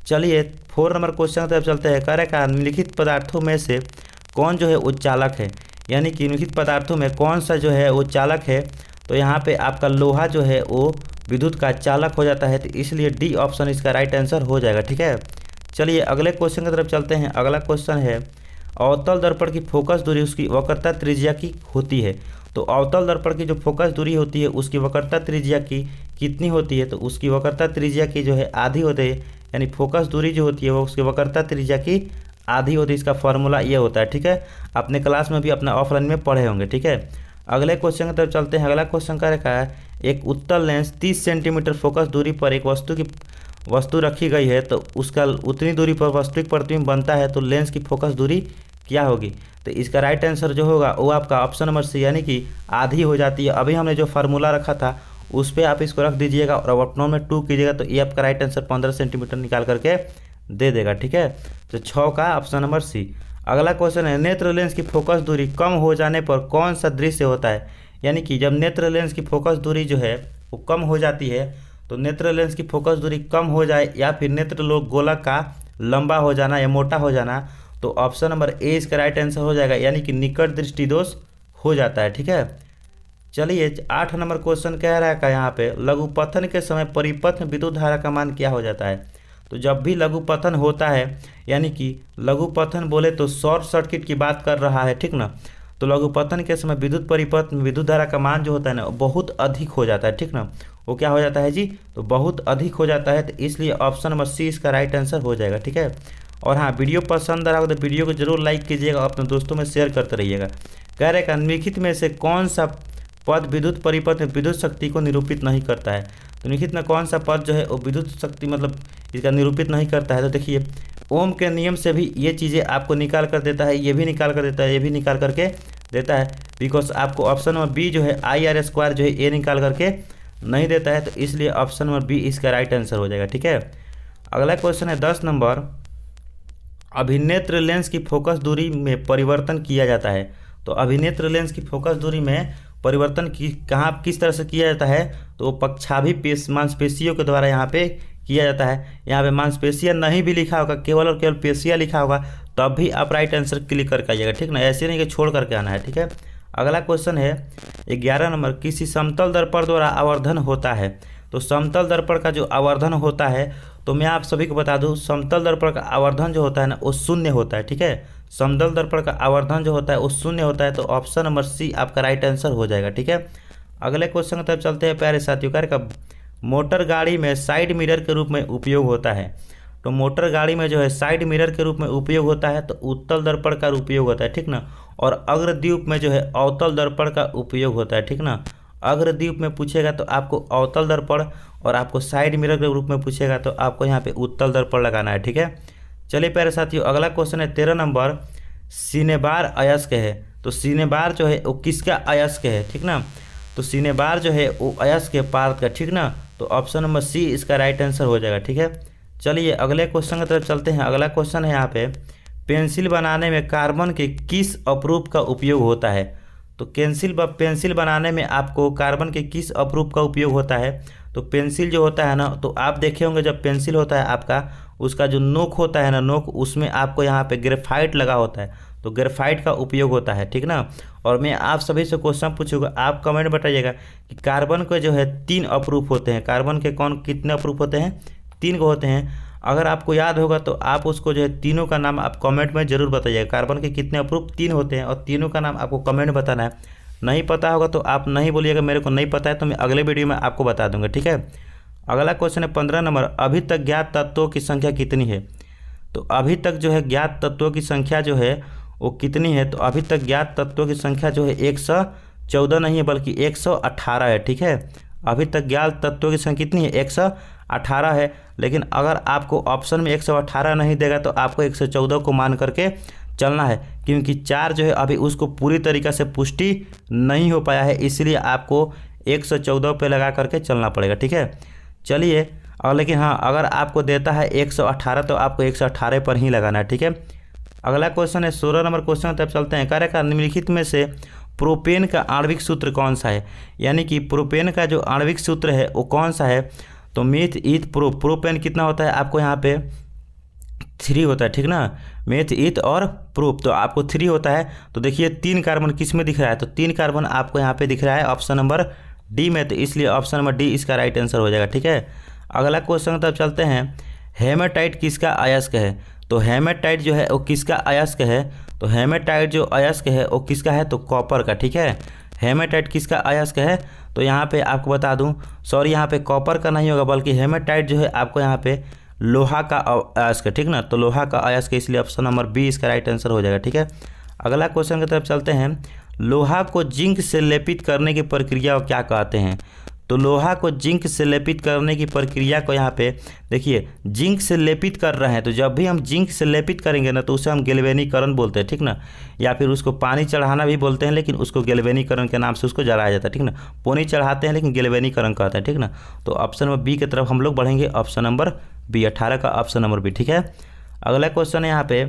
चलिए 4 नंबर क्वेश्चन की तरफ चलते हैं। कह रहा है निम्नलिखित पदार्थों में से कौन जो है वो चालक है? यानी कि निम्नलिखित पदार्थों में कौन सा जो है वो चालक है? तो यहाँ पे आपका लोहा जो है वो विद्युत का चालक हो जाता है, तो इसलिए डी ऑप्शन इसका राइट आंसर हो जाएगा। ठीक है, चलिए अगले क्वेश्चन की तरफ चलते हैं। अगला क्वेश्चन है अवतल दर्पण की फोकस दूरी उसकी वक्रता त्रिज्या की होती है। तो अवतल दर्पण की जो फोकस दूरी होती है उसकी वक्रता त्रिज्या की कितनी होती है? तो उसकी वक्रता त्रिज्या की जो है आधी होती है, यानी फोकस दूरी जो होती है वो उसकी वक्रता त्रिज्या की आधी होती है। इसका फॉर्मूला ये होता है। ठीक है, अपने क्लास में भी अपना ऑफलाइन में पढ़े होंगे। ठीक है, अगले क्वेश्चन की तरफ चलते हैं। अगला क्वेश्चन क्या रखा है, एक उत्तल लेंस 30 सेंटीमीटर फोकस दूरी पर एक वस्तु रखी गई है, तो उसका उतनी दूरी पर वास्तविक प्रतिबिंब बनता है, तो लेंस की फोकस दूरी क्या होगी? तो इसका राइट आंसर जो होगा वो आपका ऑप्शन नंबर सी यानी कि आधी हो जाती है। अभी हमने जो फार्मूला रखा था उस पर आप इसको रख दीजिएगा और अपनों में 2 कीजिएगा, तो ये आपका राइट आंसर 15 सेंटीमीटर निकाल करके दे देगा। ठीक है, तो 6 का ऑप्शन नंबर सी। अगला क्वेश्चन है नेत्र लेंस की फोकस दूरी कम हो जाने पर कौन सा दृश्य होता है? यानी कि जब नेत्र लेंस की फोकस दूरी जो है वो कम हो जाती है, तो नेत्र लेंस की फोकस दूरी कम हो जाए या फिर नेत्र लोग गोलक का लंबा हो जाना या मोटा हो जाना, तो ऑप्शन नंबर ए इसका राइट आंसर हो जाएगा, यानी कि निकट दृष्टि दोष हो जाता है। ठीक है, चलिए 8 नंबर क्वेश्चन कह रहा है यहाँ पे लघुपथन के समय परिपथ में विद्युत धारा का मान क्या हो जाता है? तो जब भी लघुपथन होता है, यानी कि लघुपथन बोले तो शॉर्ट सर्किट की बात कर रहा है, ठीक ना। तो लघुपथन के समय विद्युत परिपथ में विद्युत धारा का मान जो होता है ना बहुत अधिक हो जाता है, ठीक ना। वो क्या हो जाता है जी? तो बहुत अधिक हो जाता है, तो इसलिए ऑप्शन नंबर सी इसका राइट आंसर हो जाएगा। ठीक है, और हाँ, वीडियो पसंद आ रहा हो तो वीडियो को जरूर लाइक कीजिएगा, अपने दोस्तों में शेयर करते रहिएगा। कह रहे निम्नलिखित में से कौन सा पद विद्युत परिपथ में विद्युत शक्ति को निरूपित नहीं करता है? तो निम्नलिखित में कौन सा पद जो है वो विद्युत शक्ति मतलब इसका निरूपित नहीं करता है? तो देखिए ओम के नियम से भी ये चीज़ें आपको निकाल कर देता है, ये भी निकाल कर देता है, ये भी निकाल करके देता है, बिकॉज आपको ऑप्शन नंबर बी जो है IR² जो है ये निकाल करके नहीं देता है, तो इसलिए ऑप्शन नंबर बी इसका राइट आंसर हो जाएगा। ठीक है, अगला क्वेश्चन है 10 नंबर, अभिनेत्र लेंस की फोकस दूरी में परिवर्तन किया जाता है। तो अभिनेत्र लेंस की फोकस दूरी में परिवर्तन कहाँ किस तरह से किया जाता है? तो वो पक्षाभि मांसपेशियों के द्वारा यहाँ पे किया जाता है। यहाँ पे मांसपेशियाँ नहीं भी लिखा होगा, केवल और केवल पेशियाँ लिखा होगा, तब भी आप राइट आंसर क्लिक करके आइएगा, ठीक ना। ऐसे नहीं कि छोड़ करके आना है। ठीक है, अगला क्वेश्चन है 11 नंबर, किसी समतल दर्पण द्वारा आवर्धन होता है। तो समतल दर्पण का जो आवर्धन होता है, तो मैं आप सभी को बता दूं समतल दर्पण का आवर्धन जो होता है ना वो शून्य होता है। ठीक है, समतल दर्पण का आवर्धन जो होता है वो शून्य होता है, तो ऑप्शन नंबर सी आपका राइट आंसर हो जाएगा। ठीक है, अगले क्वेश्चन की तरफ चलते हैं प्यारे साथियों। कार्य का मोटर गाड़ी में साइड मिरर के रूप में उपयोग होता है। तो मोटर गाड़ी में जो है साइड मिरर के रूप में उपयोग होता है, तो उत्तल दर्पण का उपयोग होता है, ठीक ना। और अग्रद्वीप में जो है अवतल दर्पण का उपयोग होता है, ठीक ना। अग्रद्वीप में पूछेगा तो आपको अवतल दर्पण, और आपको साइड मिरर के रूप में पूछेगा तो आपको यहाँ पे उत्तल दर्पण लगाना है। ठीक है, चलिए प्यारे साथियों, अगला क्वेश्चन है 13 नंबर, सिनेबार अयस्क है। तो सिनेबार जो है वो किसका अयस्क है, ठीक ना। तो सिनेबार जो है वो अयस्क है पार्थ का, ठीक ना। तो ऑप्शन नंबर सी इसका राइट आंसर हो जाएगा। ठीक है, चलिए अगले क्वेश्चन की तरफ चलते हैं। अगला क्वेश्चन है यहाँ पे, पेंसिल बनाने में कार्बन के किस अपरूप का उपयोग होता है? तो पेंसिल बनाने में आपको कार्बन के किस अपरूप का उपयोग होता है? तो पेंसिल जो होता है ना, तो आप देखे होंगे जब पेंसिल होता है आपका, उसका जो नोक होता है ना, नोक उसमें आपको यहाँ पे ग्रेफाइट लगा होता है, तो ग्रेफाइट का उपयोग होता है, ठीक ना। और मैं आप सभी से क्वेश्चन पूछूंगा, आप कमेंट बताइएगा कि कार्बन के जो है 3 अपरूप होते हैं। कार्बन के कितने अपरूप होते हैं? 3 को होते हैं। अगर आपको याद होगा तो आप उसको जो है तीनों का नाम आप कमेंट में जरूर बताइएगा। कार्बन के कितने अपरूप? 3 होते हैं, और तीनों का नाम आपको कमेंट बताना है। नहीं पता होगा तो आप नहीं बोलिएगा मेरे को नहीं पता है, तो मैं अगले वीडियो में आपको बता दूंगा। ठीक है, अगला क्वेश्चन है 15 नंबर, अभी तक ज्ञात तत्वों की संख्या कितनी है? तो अभी तक जो है ज्ञात तत्वों की संख्या जो है वो कितनी है? तो अभी तक ज्ञात तत्वों की संख्या जो है 114 नहीं है बल्कि 118 है। ठीक है, अभी तक ज्ञात तत्वों की संख्या कितनी है? 118 है। लेकिन अगर आपको ऑप्शन में 118 नहीं देगा तो आपको 114 को मान करके चलना है, क्योंकि 4 जो है अभी उसको पूरी तरीक़े से पुष्टि नहीं हो पाया है, इसलिए आपको 114 पे लगा करके चलना पड़ेगा। ठीक है, चलिए, और लेकिन हाँ, अगर आपको देता है 118 तो आपको 118 पर ही लगाना है। ठीक है, अगला क्वेश्चन है 16 नंबर क्वेश्चन तब चलते हैं। कार्य का निम्नलिखित में से प्रोपेन का आणविक सूत्र कौन सा है? यानी कि प्रोपेन का जो आणविक सूत्र है वो कौन सा है? तो मेथ ईथ प्रोपेन कितना होता है? आपको यहाँ पे 3 होता है, ठीक ना। मेथ ईथ और प्रोप, तो आपको 3 होता है। तो देखिए 3 कार्बन किस में दिख रहा है? तो 3 कार्बन आपको यहाँ पे दिख रहा है ऑप्शन नंबर डी में, तो इसलिए ऑप्शन नंबर डी इसका राइट आंसर हो जाएगा। ठीक है, अगला क्वेश्चन की तरफ चलते हैं। हेमाटाइट किसका अयस्क है? तो हेमाटाइट जो है वो किसका अयस्क है? तो हेमाटाइट जो अयस्क है वो किसका है? तो कॉपर का। ठीक है, हेमाटाइट किसका अयस्क है? तो यहाँ पे आपको बता दूं, सॉरी यहाँ पे कॉपर का नहीं होगा, बल्कि हेमाटाइट जो है आपको यहाँ पे लोहा का अयस्क है। ठीक ना, तो लोहा का अयस्क, इसलिए ऑप्शन नंबर बी इसका राइट आंसर हो जाएगा। ठीक है, अगला क्वेश्चन की तरफ चलते हैं। लोहा को जिंक से लेपित करने की प्रक्रिया को क्या कहते हैं? तो लोहा को जिंक से लेपित करने की प्रक्रिया को यहाँ पे देखिए, जिंक से लेपित कर रहे हैं, तो जब भी हम जिंक से लेपित करेंगे ना तो उसे हम गैल्वेनीकरण बोलते हैं। ठीक ना, या फिर उसको पानी चढ़ाना भी बोलते हैं, लेकिन उसको गैल्वेनीकरण के नाम से उसको जलाया जाता है। ठीक ना, पानी चढ़ाते हैं लेकिन गैल्वेनीकरण कहते हैं। ठीक ना, तो ऑप्शन नंबर बी की तरफ हम लोग बढ़ेंगे, ऑप्शन नंबर बी, 18 का ऑप्शन नंबर बी। ठीक है, अगला क्वेश्चन है यहाँ पे,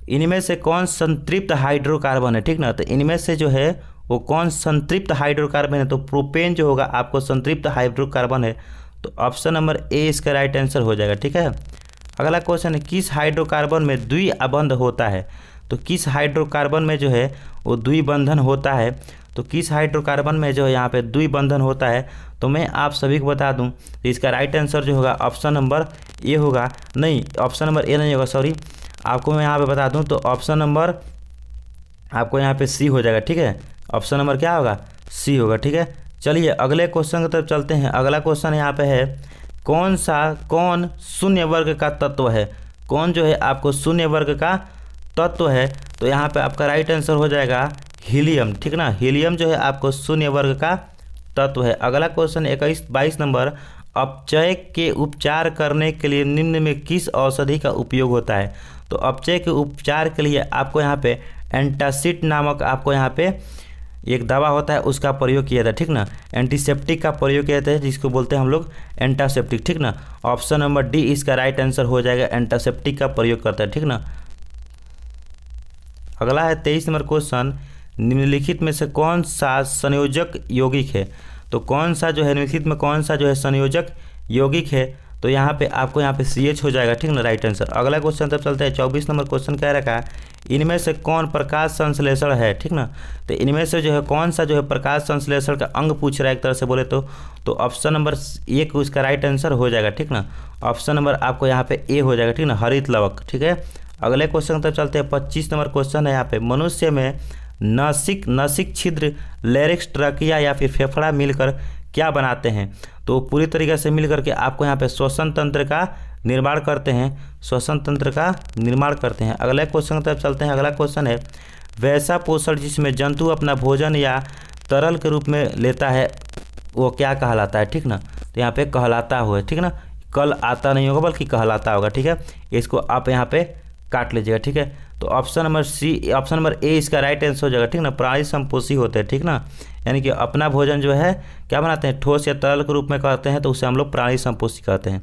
इनमें से कौन संतृप्त हाइड्रोकार्बन है? ठीक ना, तो इनमें से जो है वो कौन संतृप्त हाइड्रोकार्बन है? तो प्रोपेन जो होगा आपको संतृप्त हाइड्रोकार्बन है, तो ऑप्शन नंबर ए इसका राइट आंसर हो जाएगा। ठीक है, अगला क्वेश्चन है, किस हाइड्रोकार्बन में द्विबंध होता है? तो किस हाइड्रोकार्बन में जो है वो द्विबंधन होता है? तो किस हाइड्रोकार्बन में जो है यहाँ पे द्विबंधन होता है? तो मैं आप सभी को बता दूं, तो इसका राइट आंसर जो होगा ऑप्शन नंबर ए होगा। नहीं, ऑप्शन नंबर ए नहीं होगा, सॉरी, आपको मैं यहाँ पे बता दूं, तो ऑप्शन नंबर आपको यहाँ पे सी हो जाएगा। ठीक है, ऑप्शन नंबर क्या होगा? सी होगा। ठीक है, चलिए अगले क्वेश्चन की तरफ चलते हैं। अगला क्वेश्चन यहाँ पे है, कौन शून्य वर्ग का तत्व है? कौन जो है आपको शून्य वर्ग का तत्व है? तो यहाँ पे आपका राइट आंसर हो जाएगा हीलियम। ठीक ना, हीलियम जो है आपको शून्य वर्ग का तत्व है। अगला क्वेश्चन 22 नंबर, अपचय के उपचार करने के लिए निम्न में किस औषधि का उपयोग होता है? तो अपचय के उपचार के लिए आपको यहाँ पे एंटासिड नामक आपको यहाँ पे एक दवा होता है, उसका प्रयोग किया जाता है। ठीक ना, एंटीसेप्टिक का प्रयोग किया जाता है, जिसको बोलते हैं हम लोग एंटासेप्टिक। ठीक ना, ऑप्शन नंबर डी इसका राइट आंसर हो जाएगा, एंटासेप्टिक का प्रयोग करता है। ठीक ना, अगला है 23 नंबर क्वेश्चन, निम्नलिखित में से कौन सा संयोजक यौगिक है? तो कौन सा जो है निम्नलिखित में कौन सा जो है संयोजक यौगिक है? तो यहाँ पे आपको यहाँ पे CH हो जाएगा। ठीक ना, राइट आंसर। अगला क्वेश्चन तब चलते हैं, 24 नंबर क्वेश्चन कह रखा है, इनमें से कौन प्रकाश संश्लेषण है? ठीक ना, तो इनमें से जो है कौन सा जो है प्रकाश संश्लेषण का अंग पूछ रहा है एक तरह से बोले तो ऑप्शन नंबर ए को इसका राइट आंसर हो जाएगा। ठीक ना, ऑप्शन नंबर आपको यहाँ पे ए हो जाएगा। ठीक ना, हरित लवक। ठीक है, अगले क्वेश्चन तब चलते हैं, 25 नंबर क्वेश्चन है यहाँ पे, मनुष्य में नासिक छिद्र, लैरिक्स, ट्रकिया या फिर फेफड़ा मिलकर क्या बनाते हैं? तो पूरी तरीके से मिलकर के आपको यहाँ पे श्वसन तंत्र का निर्माण करते हैं, श्वसन तंत्र का निर्माण करते हैं। अगले क्वेश्चन की तरफ चलते हैं। अगला क्वेश्चन है, वैसा पोषण जिसमें जंतु अपना भोजन या तरल के रूप में लेता है वो क्या कहलाता है? ठीक ना, तो यहाँ पे कहलाता हुआ है। ठीक ना, कल आता नहीं होगा बल्कि कहलाता होगा। ठीक है, इसको आप यहाँ पे काट लीजिएगा। ठीक है, तो ऑप्शन नंबर ए इसका राइट आंसर हो जाएगा। ठीक ना, प्राणी संपोषी होते हैं। ठीक ना, यानी कि अपना भोजन जो है क्या बनाते हैं, ठोस या तरल के रूप में कहते हैं, तो उसे हम लोग प्राणी संपोषी कहते हैं।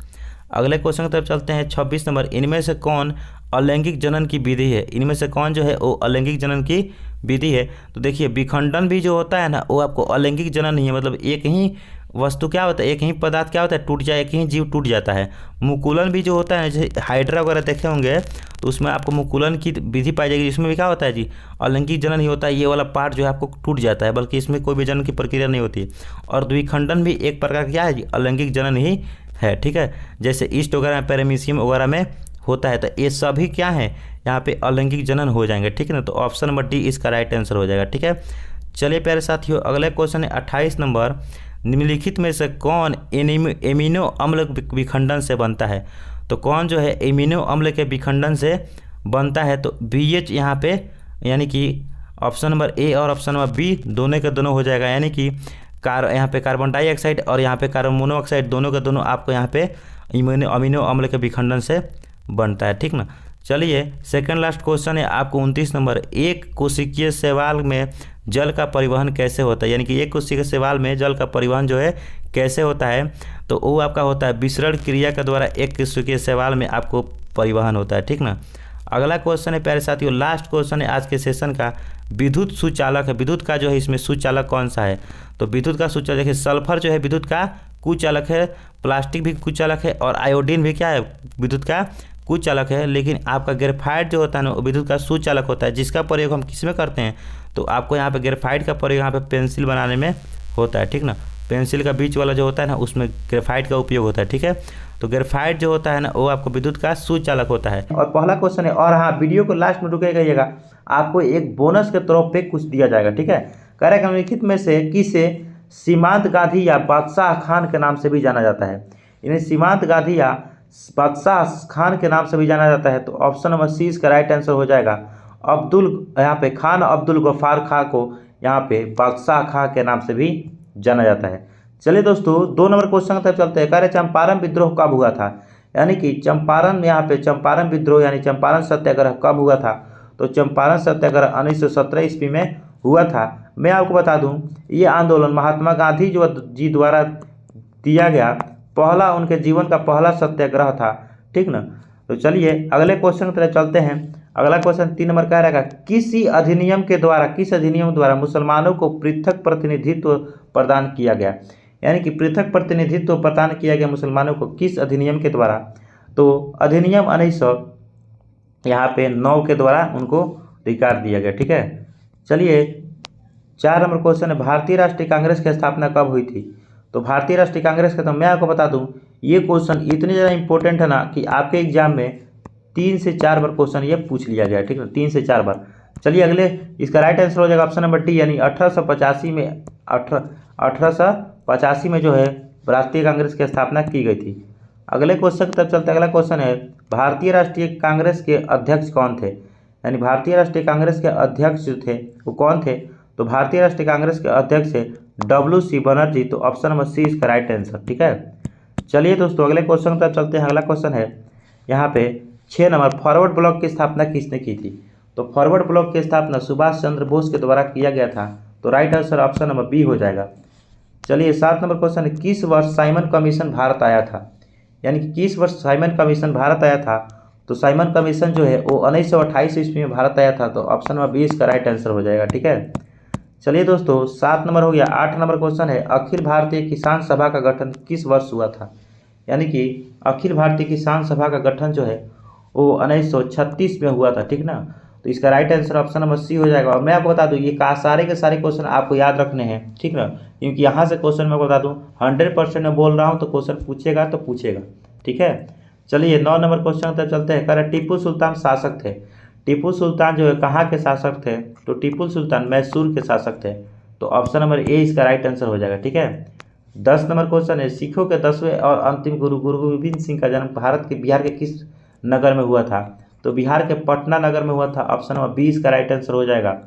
अगले क्वेश्चन की तरफ चलते हैं, 26 नंबर, इनमें से कौन अलैंगिक जनन की विधि है? इनमें से कौन जो है वो अलैंगिक जनन की विधि है? तो देखिए, विखंडन भी जो होता है ना वो आपको अलैंगिक जनन नहीं है, मतलब एक ही वस्तु क्या होता है, एक ही पदार्थ क्या होता है, टूट जाए, एक ही जीव टूट जाता है। मुकुलन भी जो होता है, जैसे हाइड्रा वगैरह देखे होंगे तो उसमें आपको मुकुलन की विधि पाई जाएगी, जिसमें भी क्या होता है जी, अलैंगिक जनन ही होता है। ये वाला पार्ट जो है आपको टूट जाता है, बल्कि इसमें कोई भी जनन की प्रक्रिया नहीं होती। और द्विखंडन भी एक प्रकार क्या है जी, अलैंगिक जनन ही है। ठीक है, जैसे ईस्ट वगैरह में, पैरामीशियम वगैरह में होता है, तो ये सभी क्या है यहाँ पे अलैंगिक जनन हो जाएंगे। ठीक है ना, तो ऑप्शन नंबर डी इसका राइट आंसर हो जाएगा। ठीक है, चलिए प्यारे साथियों, अगले क्वेश्चन है 28 नंबर, निम्नलिखित में से कौन एमिनो अम्ल विखंडन से बनता है? तो कौन जो है एमिनो अम्ल के विखंडन से बनता है? तो BH यहाँ पे, यानी कि ऑप्शन नंबर ए और ऑप्शन नंबर बी दोनों के दोनों हो जाएगा। यानी कि यहाँ पे कार्बन डाइऑक्साइड और यहाँ पे कार्बन मोनोऑक्साइड दोनों के दोनों आपको यहाँ पे अमीनो अम्ल के विखंडन से बनता है। ठीक ना, चलिए सेकंड लास्ट क्वेश्चन है आपको 29 नंबर, एक कोशिकीय शैवाल में जल का परिवहन कैसे होता है? यानी कि एक कोशिकीय शैवाल में जल का परिवहन जो है कैसे होता है? तो वो आपका होता है विसरण क्रिया के द्वारा एक कोशिकीय शैवाल में आपको परिवहन होता है। ठीक ना, अगला क्वेश्चन है प्यारे साथियों, लास्ट क्वेश्चन है आज के सेशन का, विद्युत सुचालक है। विद्युत का जो है इसमें सुचालक कौन सा है? तो विद्युत का सुचालक देखिए, सल्फर जो है विद्युत का कुचालक है, प्लास्टिक भी कुचालक है, और आयोडीन भी क्या है, विद्युत का कुचालक है। लेकिन आपका ग्रेफाइट जो होता है ना वो विद्युत का सुचालक होता है, जिसका प्रयोग हम किस में करते हैं? तो आपको यहाँ पे ग्रेफाइट का प्रयोग यहाँ पे पेंसिल बनाने में होता है। ठीक ना, पेंसिल का बीच वाला जो होता है ना उसमें ग्रेफाइट का उपयोग होता है, ठीक है। तो ग्रेफाइट जो होता है ना वो आपको विद्युत का सुचालक होता है। और पहला क्वेश्चन है, और हाँ वीडियो को लास्ट में रुके गइएगा, आपको एक बोनस के तौर पे कुछ दिया जाएगा, ठीक है। कह रहा है कि निम्नलिखित में से किसे सीमांत गांधी या बादशाह खान के नाम से भी जाना जाता है। यानी सीमांत गांधी या बादशाह खान के नाम से भी जाना जाता है। तो ऑप्शन नंबर सी इसका राइट आंसर हो जाएगा। यहाँ पे खान अब्दुल गफ्फार खां को यहाँ पे बादशाह खां के नाम से भी जाना जाता है। चलिए दोस्तों 2 नंबर क्वेश्चन की तरफ चलते हैं। कह रहे चंपारण विद्रोह कब हुआ था। यानी कि चंपारण, यहाँ पे चंपारण विद्रोह यानी चंपारण सत्याग्रह कब हुआ था। तो चंपारण सत्याग्रह 1917 ईस्वी में हुआ था। मैं आपको बता दूं ये आंदोलन महात्मा गांधी जी द्वारा दिया गया पहला, उनके जीवन का पहला सत्याग्रह था, ठीक ना। तो चलिए अगले क्वेश्चन की तरफ चलते हैं। अगला क्वेश्चन 3 नंबर कह रहेगा, किस अधिनियम द्वारा मुसलमानों को पृथक प्रतिनिधित्व प्रदान किया गया। यानी कि पृथक प्रतिनिधित्व प्रदान किया गया मुसलमानों को किस अधिनियम के द्वारा। तो अधिनियम 1900 यहाँ पे 9 के द्वारा उनको अधिकार दिया गया, ठीक है। चलिए 4 नंबर क्वेश्चन है, भारतीय राष्ट्रीय कांग्रेस की स्थापना कब हुई थी। तो भारतीय राष्ट्रीय कांग्रेस का, तो मैं आपको बता दूं ये क्वेश्चन इतने ज़्यादा इंपॉर्टेंट है ना कि आपके एग्जाम में 3 से 4 बार क्वेश्चन ये पूछ लिया गया, ठीक है, 3 से 4 बार। चलिए अगले, इसका राइट आंसर हो जाएगा ऑप्शन नंबर डी, यानी 1885 में जो है राष्ट्रीय कांग्रेस की स्थापना की गई थी। अगले क्वेश्चन की तरफ चलते हैं। अगला क्वेश्चन है, भारतीय राष्ट्रीय कांग्रेस के अध्यक्ष कौन थे। यानी भारतीय राष्ट्रीय कांग्रेस के अध्यक्ष जो थे वो कौन थे। तो भारतीय राष्ट्रीय कांग्रेस के अध्यक्ष है WC बनर्जी। तो ऑप्शन नंबर सी इसका राइट आंसर, ठीक है। चलिए दोस्तों अगले क्वेश्चन की तरफ चलते हैं। अगला क्वेश्चन है यहाँ पे 6 नंबर, फॉरवर्ड ब्लॉक की स्थापना किसने की थी। तो फॉरवर्ड ब्लॉक की स्थापना सुभाष चंद्र बोस के द्वारा किया गया था। तो right answer option number B हो जाएगा। चलिए 7 नंबर क्वेश्चन है, किस वर्ष साइमन कमीशन भारत आया था। यानी कि किस वर्ष साइमन कमीशन भारत आया था। तो साइमन कमीशन जो है वो 1928 ईस्वी में भारत आया था। तो ऑप्शन नंबर 20 का राइट आंसर हो जाएगा, ठीक है। चलिए दोस्तों 7 नंबर हो गया। 8 नंबर क्वेश्चन है, अखिल भारतीय किसान सभा का गठन किस वर्ष हुआ था। यानी कि अखिल भारतीय किसान सभा का गठन जो है वो 1936 में हुआ था, ठीक ना। तो इसका right answer option number C हो जाएगा। और मैं आपको बता दूं ये सारे के सारे क्वेश्चन आपको याद रखने हैं, ठीक ना, क्योंकि यहाँ से क्वेश्चन मैं बता दूं 100% में बोल रहा हूँ तो क्वेश्चन पूछेगा तो पूछेगा, ठीक है। चलिए 9 नंबर क्वेश्चन तक चलते हैं। कह रहे टीपू सुल्तान शासक थे। टीपू सुल्तान जो है कहाँ के शासक थे। तो टीपू सुल्तान मैसूर के शासक थे। तो ऑप्शन नंबर ए इसका राइट आंसर हो जाएगा, ठीक है। 10 नंबर क्वेश्चन है, सिखों के 10वें और अंतिम गुरु गोविंद सिंह का जन्म बिहार के किस नगर में हुआ था। तो बिहार के पटना नगर में हुआ था। ऑप्शन नंबर 20 का राइट आंसर हो जाएगा,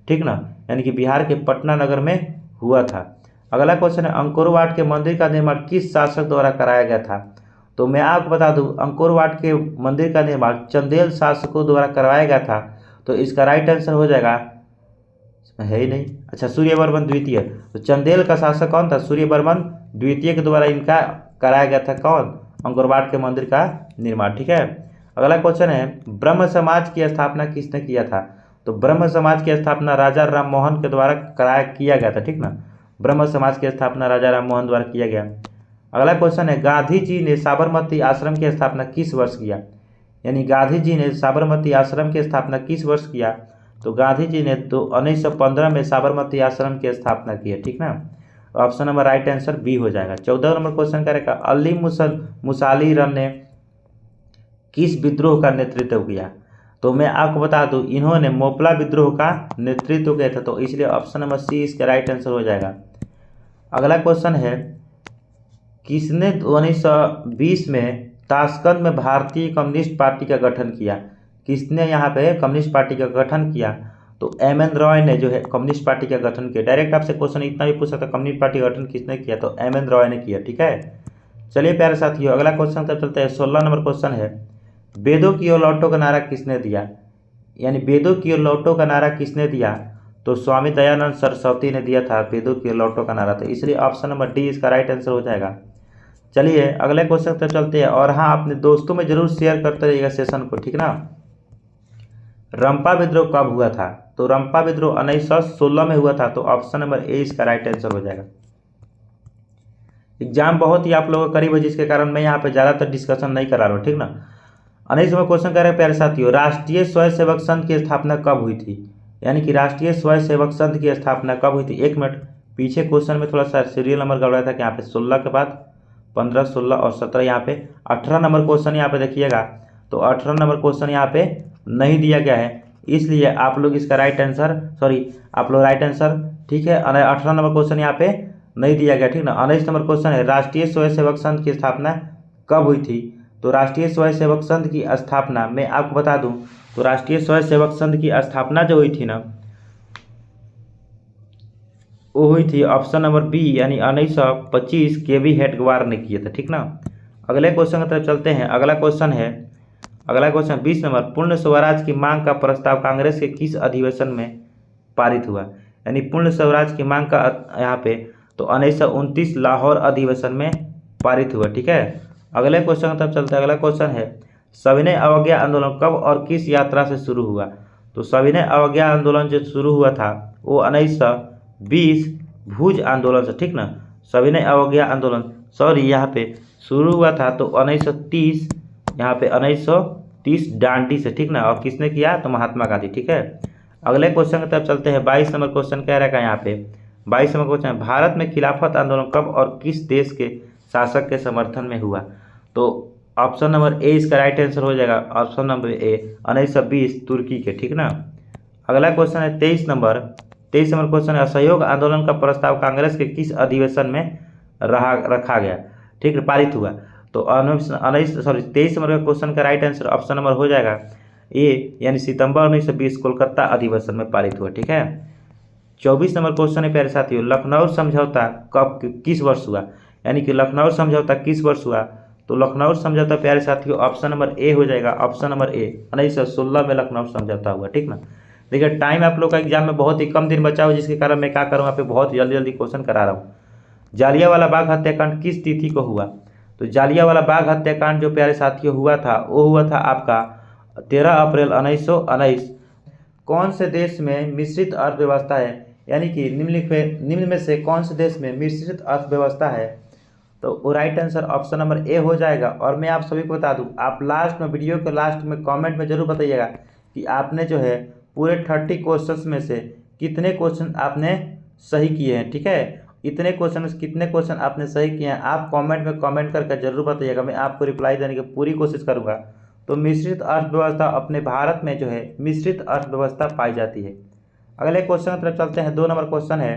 ठीक ना। यानी कि बिहार के पटना नगर में हुआ था। अगला क्वेश्चन है, अंकोर वाट के मंदिर का निर्माण किस शासक द्वारा कराया गया था। तो मैं आपको बता दूं अंकोर वाट के मंदिर का निर्माण चंदेल शासकों द्वारा करवाया गया था। तो इसका राइट आंसर हो जाएगा, है ही नहीं, अच्छा, सूर्यवर्मन द्वितीय। तो चंदेल का शासक कौन था। सूर्यवर्मन द्वितीय के द्वारा इनका कराया गया था कौन, अंकोर वाट के मंदिर का निर्माण, ठीक है। अगला क्वेश्चन है, ब्रह्म समाज की स्थापना किसने किया था। तो ब्रह्म समाज की स्थापना राजा राम मोहन के द्वारा किया गया था, ठीक ना। ब्रह्म समाज की स्थापना राजा राम मोहन द्वारा किया गया। अगला क्वेश्चन है, गांधी जी ने साबरमती आश्रम की स्थापना किस वर्ष किया। यानी गांधी जी ने साबरमती आश्रम की स्थापना किस वर्ष किया। तो गांधी जी ने तो 1915 में साबरमती आश्रम की स्थापना की है, ठीक ना। Option number right answer B हो जाएगा। 14 नंबर क्वेश्चन करेगा, अली मुसाली रन ने किस विद्रोह का नेतृत्व किया। तो मैं आपको बता दूं इन्होंने मोपला विद्रोह का नेतृत्व किया था। तो इसलिए ऑप्शन नंबर सी इसका राइट आंसर हो जाएगा। अगला क्वेश्चन है, किसने 1920 में ताशकंद में भारतीय कम्युनिस्ट पार्टी का गठन किया। किसने यहाँ पे कम्युनिस्ट पार्टी का गठन किया। तो एम.एन. रॉय ने जो है कम्युनिस्ट पार्टी का गठन किया। डायरेक्ट आपसे क्वेश्चन इतना भी पूछ सकता है कम्युनिस्ट पार्टी का गठन किसने किया। तो एम.एन. रॉय ने किया, ठीक है। चलिए प्यारे साथियों अगला क्वेश्चन तक चलते हैं। 16 नंबर क्वेश्चन है, वेदों की ओर लौटो का नारा किसने दिया। यानी वेदों की ओर लौटो का नारा किसने दिया। तो स्वामी दयानंद सरस्वती ने दिया था वेदों की ओर लौटो का नारा। तो इसलिए ऑप्शन नंबर डी इसका राइट आंसर हो जाएगा। चलिए अगले क्वेश्चन तक चलते हैं। और हाँ, अपने दोस्तों में जरूर शेयर करते रहिएगा सेशन को, ठीक ना। रंपा विद्रोह कब हुआ था। तो रंपा विद्रोह 1916 में हुआ था। तो ऑप्शन नंबर ए इसका राइट आंसर हो जाएगा। एग्जाम बहुत ही आप लोगों का करीब है जिसके कारण मैं यहाँ पे ज़्यादातर डिस्कशन नहीं करा रहा हूँ, ठीक ना। 19वां क्वेश्चन कह रहे हैं प्यारे साथियों, राष्ट्रीय स्वयंसेवक संघ की स्थापना कब हुई थी। यानी कि राष्ट्रीय स्वयंसेवक संघ की स्थापना कब हुई थी। 1 मिनट पीछे क्वेश्चन में थोड़ा सा सीरियल नंबर गड़बड़ा था कि यहाँ पे 16 के बाद 15, 16 और 17, यहाँ पे 18 नंबर क्वेश्चन यहाँ पे देखिएगा तो 18 नंबर क्वेश्चन यहाँ पे नहीं दिया गया है, इसलिए आप लोग इसका राइट आंसर आप लोग राइट आंसर ठीक है 18 नंबर क्वेश्चन यहाँ पे नहीं दिया गया, ठीक ना। 19 नंबर क्वेश्चन है राष्ट्रीय स्वयंसेवक संघ की स्थापना कब हुई थी। तो राष्ट्रीय स्वयंसेवक संघ की स्थापना मैं आपको बता दूं तो राष्ट्रीय स्वयंसेवक संघ की स्थापना जो हुई थी ना वो हुई थी ऑप्शन नंबर बी यानी 1925 के.वी. हेडगेवार ने किया था, ठीक ना। अगले क्वेश्चन की तरफ चलते हैं। अगला क्वेश्चन 20 नंबर पूर्ण स्वराज की मांग का प्रस्ताव कांग्रेस के किस अधिवेशन में पारित हुआ। यानी पूर्ण स्वराज की मांग का यहाँ पे तो 1929 लाहौर अधिवेशन में पारित हुआ, ठीक है। अगले क्वेश्चन की तरफ चलते हैं। अगला क्वेश्चन है सविनय अवज्ञा आंदोलन कब और किस यात्रा से शुरू हुआ। तो सविनय अवज्ञा आंदोलन जो शुरू हुआ था वो 1920 भुज आंदोलन से, ठीक ना। सविनय अवज्ञा आंदोलन यहाँ पे शुरू हुआ था तो 1930 यहाँ पे 1930 डांडी से, ठीक ना। और किसने किया तो महात्मा गांधी, ठीक है। अगले क्वेश्चन की तरफ चलते हैं। 22 नंबर क्वेश्चन कह रहा है यहाँ पे 22 नंबर क्वेश्चन है भारत में खिलाफत आंदोलन कब और किस देश के शासक के समर्थन में हुआ। तो ऑप्शन नंबर ए इसका राइट आंसर हो जाएगा, ऑप्शन नंबर ए 1920 तुर्की के, ठीक ना। अगला क्वेश्चन है 23 नंबर क्वेश्चन है असहयोग आंदोलन का प्रस्ताव कांग्रेस के किस अधिवेशन में रखा गया, ठीक है, पारित हुआ। तो 23 नंबर का क्वेश्चन का राइट आंसर ऑप्शन नंबर हो जाएगा ए यानी सितंबर 1920 कोलकाता अधिवेशन में पारित हुआ, ठीक है। 24 नंबर क्वेश्चन है प्यारे साथियों लखनऊ समझौता कब किस वर्ष हुआ। यानी कि लखनऊ समझौता किस वर्ष हुआ। तो लखनऊ समझौता प्यारे साथियों ऑप्शन नंबर ए हो जाएगा, ऑप्शन नंबर ए 1916 में लखनऊ समझौता हुआ, ठीक ना। देखिए टाइम आप लोग का एग्जाम में बहुत ही कम दिन बचा हुआ जिसके कारण मैं क्या करूँ यहाँ पे बहुत जल्दी क्वेश्चन करा रहा हूँ। जालियांवाला बाग हत्याकांड किस तिथि को हुआ। तो जालियांवाला बाग हत्याकांड जो प्यारे साथियों हुआ था वो हुआ था आपका 13 अप्रैल 1919। कौन से देश में मिश्रित अर्थव्यवस्था है। यानी कि निम्न में से कौन से देश में मिश्रित अर्थव्यवस्था है। तो राइट आंसर ऑप्शन नंबर ए हो जाएगा। और मैं आप सभी को बता दूं आप लास्ट में वीडियो के लास्ट में कमेंट में जरूर बताइएगा कि आपने जो है पूरे 30 क्वेश्चंस में से कितने क्वेश्चन आपने सही किए हैं, ठीक है। कितने क्वेश्चन आपने सही किए हैं आप कमेंट में कमेंट करके जरूर बताइएगा, मैं आपको रिप्लाई देने की पूरी कोशिश करूँगा। तो मिश्रित अर्थव्यवस्था अपने भारत में जो है मिश्रित अर्थव्यवस्था पाई जाती है। अगले क्वेश्चन की तरफ चलते हैं। 2 नंबर क्वेश्चन है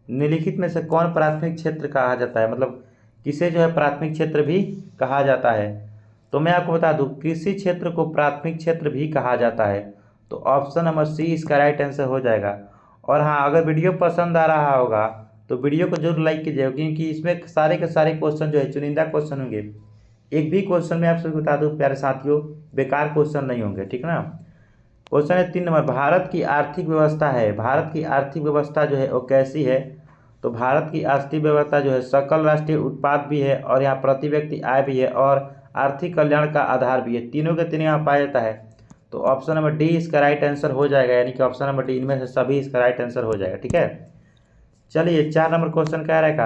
निम्नलिखित में से कौन प्राथमिक क्षेत्र कहा जाता है, मतलब किसे जो है प्राथमिक क्षेत्र भी कहा जाता है। तो मैं आपको बता दूं कृषि क्षेत्र को प्राथमिक क्षेत्र भी कहा जाता है। तो ऑप्शन नंबर सी इसका राइट आंसर हो जाएगा। और हाँ अगर वीडियो पसंद आ रहा होगा तो वीडियो को जरूर लाइक कीजिएगा क्योंकि इसमें सारे के सारे क्वेश्चन जो है चुनिंदा क्वेश्चन होंगे। एक भी क्वेश्चन में आप सभी बता दूं प्यारे साथियों बेकार क्वेश्चन नहीं होंगे, ठीक ना। क्वेश्चन है 3 नंबर भारत की आर्थिक व्यवस्था है। भारत की आर्थिक व्यवस्था जो है वो कैसी है। तो भारत की आर्थिक व्यवस्था जो है सकल राष्ट्रीय उत्पाद भी है और यहाँ प्रति व्यक्ति आय भी है और आर्थिक कल्याण का आधार भी है, तीनों के तीनों यहाँ पाया जाता है। तो ऑप्शन नंबर डी इसका राइट आंसर हो जाएगा, यानी कि ऑप्शन नंबर डी इनमें से सभी इसका राइट आंसर हो जाएगा, ठीक है। चलिए 4 नंबर क्वेश्चन क्या रहेगा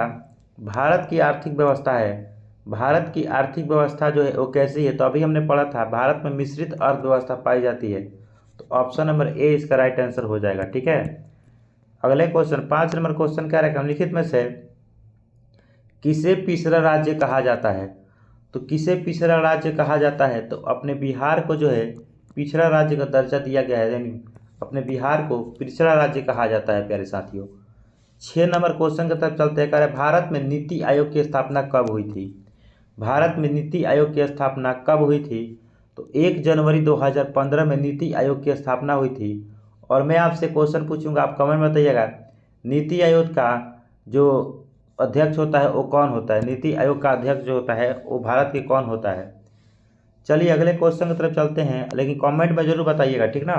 भारत की आर्थिक व्यवस्था है। भारत की आर्थिक व्यवस्था जो है वो कैसी है। तो अभी हमने पढ़ा था भारत में मिश्रित अर्थव्यवस्था पाई जाती है। तो ऑप्शन नंबर ए इसका राइट आंसर हो जाएगा, ठीक है। अगले क्वेश्चन 5 नंबर क्वेश्चन क्या रहेगा निम्नलिखित में से किसे पिछड़ा राज्य कहा जाता है। तो किसे पिछड़ा राज्य कहा जाता है। तो अपने बिहार को जो है पिछड़ा राज्य का दर्जा दिया गया है, यानी अपने बिहार को पिछड़ा राज्य कहा जाता है प्यारे साथियों। 6 नंबर क्वेश्चन की तरफ चलते हैं। कह रहे भारत में नीति आयोग की स्थापना कब हुई थी। भारत में नीति आयोग की स्थापना कब हुई थी। तो 1 जनवरी 2015 में नीति आयोग की स्थापना हुई थी। और मैं आपसे क्वेश्चन पूछूंगा आप कमेंट में बताइएगा नीति आयोग का जो अध्यक्ष होता है वो कौन होता है। नीति आयोग का अध्यक्ष जो होता है वो भारत के कौन होता है। चलिए अगले क्वेश्चन की तरफ चलते हैं, लेकिन कमेंट में जरूर बताइएगा, ठीक ना।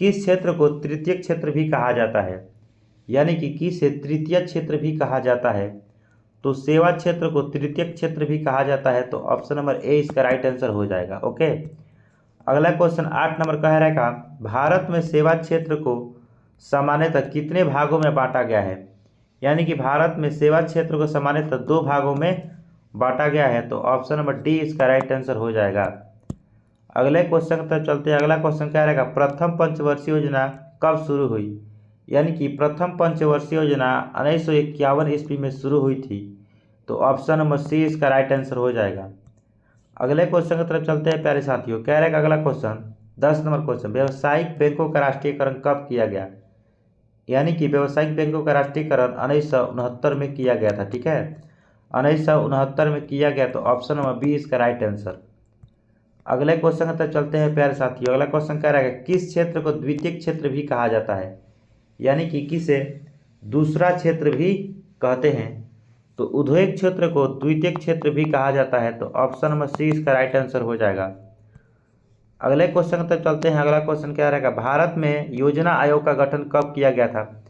किस क्षेत्र को तृतीय क्षेत्र भी कहा जाता है। यानी कि किसे तृतीय क्षेत्र भी कहा जाता है। तो सेवा क्षेत्र को तृतीय क्षेत्र भी कहा जाता है। तो ऑप्शन नंबर ए इसका राइट आंसर हो जाएगा, ओके। अगला क्वेश्चन 8 नंबर कह रहेगा भारत में सेवा क्षेत्र को सामान्यतः कितने भागों में बांटा गया है। यानी कि भारत में सेवा क्षेत्र को सामान्यतः 2 भागों में बांटा गया है। तो ऑप्शन नंबर डी इसका राइट आंसर हो जाएगा। अगले क्वेश्चन की तरफ चलते हैं। अगला क्वेश्चन क्या रहेगा प्रथम पंचवर्षीय योजना कब शुरू हुई। यानी कि प्रथम पंचवर्षीय योजना 1951 ईस्वी में शुरू हुई थी। तो ऑप्शन नंबर सी इसका राइट आंसर हो जाएगा। अगले क्वेश्चन की तरफ चलते हैं प्यारे साथियों। कह रहे अगला क्वेश्चन 10 नंबर क्वेश्चन, व्यावसायिक बैंकों का राष्ट्रीयकरण कब किया गया? यानी कि व्यावसायिक बैंकों का राष्ट्रीयकरण 1969 में किया गया था। ठीक है, 1969 में किया गया। तो ऑप्शन नंबर बी इसका राइट आंसर। अगले क्वेश्चन की तरफ चलते हैं प्यारे साथियों। अगला क्वेश्चन कह रहा है किस क्षेत्र को द्वितीय क्षेत्र भी कहा जाता है? यानी कि किसे दूसरा क्षेत्र भी कहते हैं? तो उद्योग क्षेत्र को द्वितीय क्षेत्र भी कहा जाता है। तो ऑप्शन नंबर सी इसका राइट आंसर हो जाएगा। अगले क्वेश्चन की तरफ चलते हैं। अगला क्वेश्चन क्या रहेगा, भारत में योजना आयोग का गठन कब किया गया था?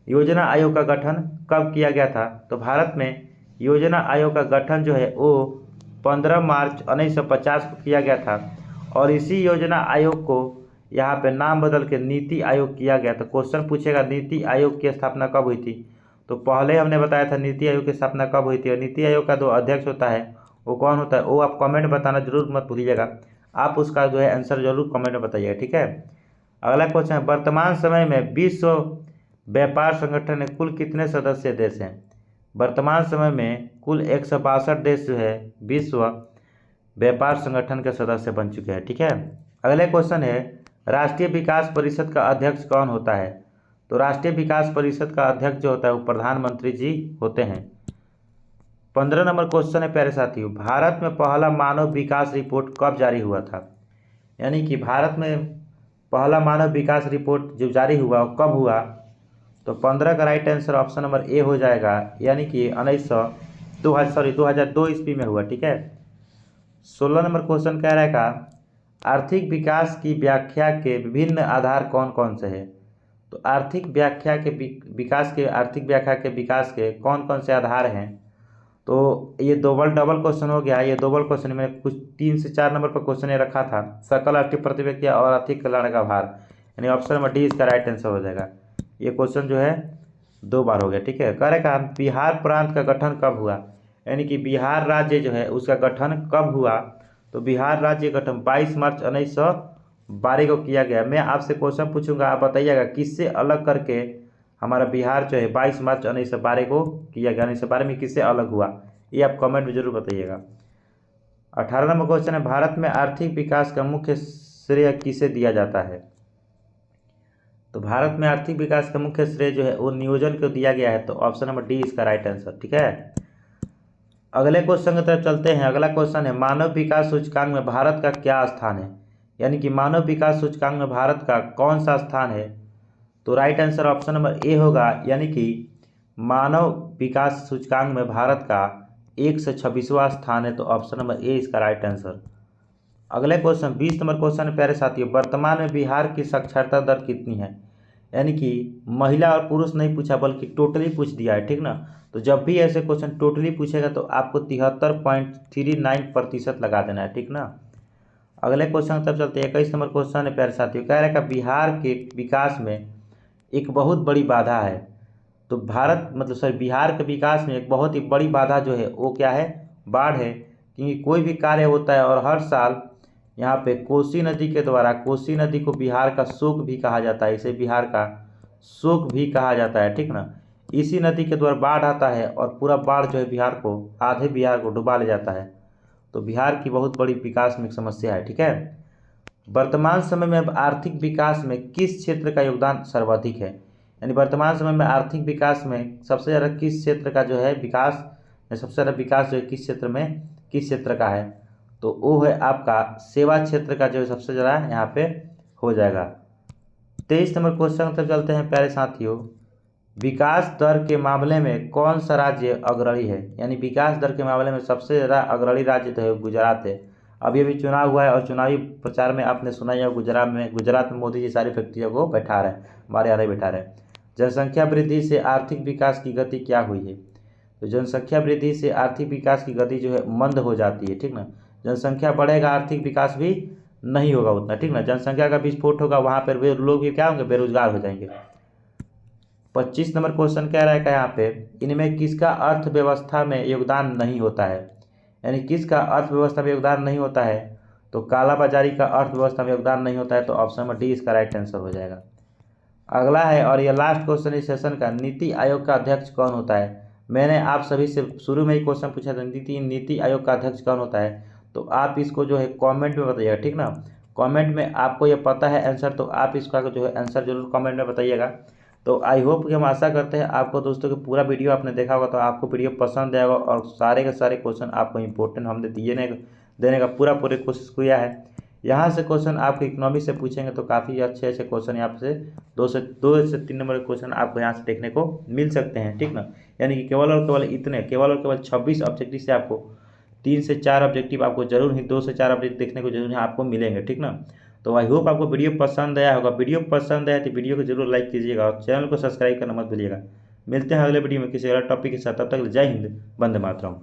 योजना आयोग का गठन कब किया गया था? तो भारत में योजना आयोग का गठन जो है वो 15 मार्च 1950 को किया गया था। और इसी योजना आयोग को यहाँ पे नाम बदल के नीति आयोग किया गया। तो क्वेश्चन पूछेगा नीति आयोग की स्थापना कब हुई थी? तो पहले हमने बताया था नीति आयोग की स्थापना कब हुई थी। और नीति आयोग का जो अध्यक्ष होता है वो कौन होता है, वो आप कमेंट बताना जरूर मत भूलिएगा। आप उसका जो है आंसर जरूर कमेंट में बताइएगा। ठीक है, अगला क्वेश्चन है वर्तमान समय में विश्व व्यापार संगठन में कुल कितने सदस्य देश हैं? वर्तमान समय में कुल 162 देश जो है विश्व व्यापार संगठन के सदस्य बन चुके हैं। ठीक है, अगले क्वेश्चन है राष्ट्रीय विकास परिषद का अध्यक्ष कौन होता है? तो राष्ट्रीय विकास परिषद का अध्यक्ष जो होता है वो प्रधानमंत्री जी होते हैं। 15 नंबर क्वेश्चन है प्यारे साथियों, भारत में पहला मानव विकास रिपोर्ट कब जारी हुआ था? यानी कि भारत में पहला मानव विकास रिपोर्ट जो जारी हुआ वो कब हुआ? तो 15 का राइट आंसर ऑप्शन नंबर ए हो जाएगा। यानी कि 2002 ईस्वी में हुआ। ठीक है, 16 नंबर क्वेश्चन कह रहेगा आर्थिक विकास की व्याख्या के विभिन्न आधार कौन कौन से हैं? तो आर्थिक व्याख्या के विकास के कौन कौन से आधार हैं? तो ये डबल क्वेश्चन हो गया। ये डबल क्वेश्चन में कुछ 3 से 4 नंबर पर क्वेश्चन ये रखा था, सकल आर्थिक प्रति व्यक्ति और आर्थिक कल्याण का भार, यानी ऑप्शन नंबर डी इसका राइट आंसर हो जाएगा। ये क्वेश्चन जो है 2 बार हो गया। ठीक है, कह रहा बिहार प्रांत का गठन कब हुआ? यानी कि बिहार राज्य जो है उसका गठन कब हुआ? तो बिहार राज्य गठन 22 मार्च 1912 को किया गया। मैं आपसे क्वेश्चन पूछूंगा, आप बताइएगा किससे अलग करके हमारा बिहार जो है 22 मार्च 1912 को किया गया। 1912 में किससे अलग हुआ, ये आप कमेंट में जरूर बताइएगा। 18 नंबर क्वेश्चन है भारत में आर्थिक विकास का मुख्य श्रेय किसे दिया जाता है? तो भारत में आर्थिक विकास का मुख्य श्रेय जो है वो नियोजन को दिया गया है। तो ऑप्शन नंबर डी इसका राइट आंसर। ठीक है, अगले क्वेश्चन की तरफ चलते हैं। अगला क्वेश्चन है मानव विकास सूचकांक में भारत का क्या स्थान है? यानी कि मानव विकास सूचकांक में भारत का कौन सा स्थान है? तो राइट आंसर ऑप्शन नंबर ए होगा। यानी कि मानव विकास सूचकांक में भारत का 126वां स्थान है। तो ऑप्शन नंबर ए इसका राइट आंसर। अगले क्वेश्चन 20 नंबर क्वेश्चन प्यारे साथियों, वर्तमान में बिहार की साक्षरता दर कितनी है? यानी कि महिला और पुरुष नहीं पूछा बल्कि टोटली पूछ दिया है। ठीक ना, तो जब भी ऐसे क्वेश्चन टोटली पूछेगा तो आपको 73.39% लगा देना है। ठीक ना, अगले क्वेश्चन तब चलते हैं। 21 नंबर क्वेश्चन है प्यारे साथियों, कह रहा है बिहार के विकास में एक बहुत बड़ी बाधा है। तो बिहार के विकास में एक बहुत ही बड़ी बाधा जो है वो क्या है? बाढ़ है। क्योंकि कोई भी कार्य होता है और हर साल यहाँ पे कोसी नदी के द्वारा, कोसी नदी को बिहार का शोक भी कहा जाता है, इसे बिहार का शोक भी कहा जाता है। ठीक ना, इसी नदी के द्वारा बाढ़ आता है और पूरा बाढ़ जो है बिहार को, आधे बिहार को डुबा ले जाता है। तो बिहार की बहुत बड़ी विकास में एक समस्या है। ठीक है, वर्तमान समय में आर्थिक विकास में किस क्षेत्र का योगदान सर्वाधिक है? यानी वर्तमान समय में आर्थिक विकास में सबसे ज़्यादा किस क्षेत्र का जो है विकास, सबसे ज़्यादा विकास जो है किस क्षेत्र का है? तो वो है आपका सेवा क्षेत्र का जो है सबसे ज़्यादा यहाँ पे हो जाएगा। 23 नंबर क्वेश्चन तक चलते हैं प्यारे साथियों, विकास दर के मामले में कौन सा राज्य अग्रणी है? यानी विकास दर के मामले में सबसे ज़्यादा अग्रणी राज्य तो है गुजरात है। अभी अभी चुनाव हुआ है और चुनावी प्रचार में आपने सुना ही गुजरात में मोदी जी सारी फैक्ट्रियों को बैठा रहे हैं, हमारे यहाँ नहीं बैठा रहे। जनसंख्या वृद्धि से आर्थिक विकास की गति क्या हुई है? तो जनसंख्या वृद्धि से आर्थिक विकास की गति जो है मंद हो जाती है। ठीक ना, जनसंख्या बढ़ेगा आर्थिक विकास भी नहीं होगा उतना। ठीक ना, जनसंख्या का विस्फोट होगा, वहाँ पर वे लोग भी क्या होंगे? बेरोजगार हो जाएंगे। 25 नंबर क्वेश्चन कह रहा है क्या यहाँ पे, इनमें किसका अर्थव्यवस्था में योगदान नहीं होता है? यानी किसका अर्थव्यवस्था में योगदान नहीं होता है? तो कालाबाजारी का अर्थव्यवस्था में योगदान नहीं होता है। तो ऑप्शन नंबर डी इसका राइट आंसर हो जाएगा। अगला है और ये लास्ट क्वेश्चन इस सेशन का, नीति आयोग का अध्यक्ष कौन होता है। मैंने आप सभी से शुरू में ही क्वेश्चन पूछा था, नीति आयोग का अध्यक्ष कौन होता है, तो आप इसको जो है कमेंट में बताइएगा, ठीक ना। कमेंट में आपको ये पता है आंसर, तो आप इसका जो है आंसर जरूर कमेंट में बताइएगा। तो आई होप कि हम आशा करते हैं आपको दोस्तों कि पूरा वीडियो आपने देखा होगा, तो आपको वीडियो पसंद आएगा और सारे के सारे क्वेश्चन आपको इंपॉर्टेंट हमने देने का पूरी कोशिश किया है। यहाँ से क्वेश्चन आपको इकोनॉमी से पूछेंगे तो काफ़ी अच्छे अच्छे क्वेश्चन यहाँ से 2 से 3 नंबर के क्वेश्चन आपको यहाँ से देखने को मिल सकते हैं, ठीक ना। यानी कि केवल और केवल 26 ऑब्जेक्टिव से आपको 3 से 4 ऑब्जेक्टिव आपको जरूर ही 2 से 4 ऑब्जेक्टिव देखने को जरूर आपको मिलेंगे, ठीक ना। तो आई होप आपको वीडियो पसंद आया होगा। वीडियो पसंद आया तो वीडियो को जरूर लाइक कीजिएगा और चैनल को सब्सक्राइब करना मत भूलिएगा। मिलते हैं अगले वीडियो में किसी और टॉपिक के साथ, तब तक जय हिंद, वंदे मातरम।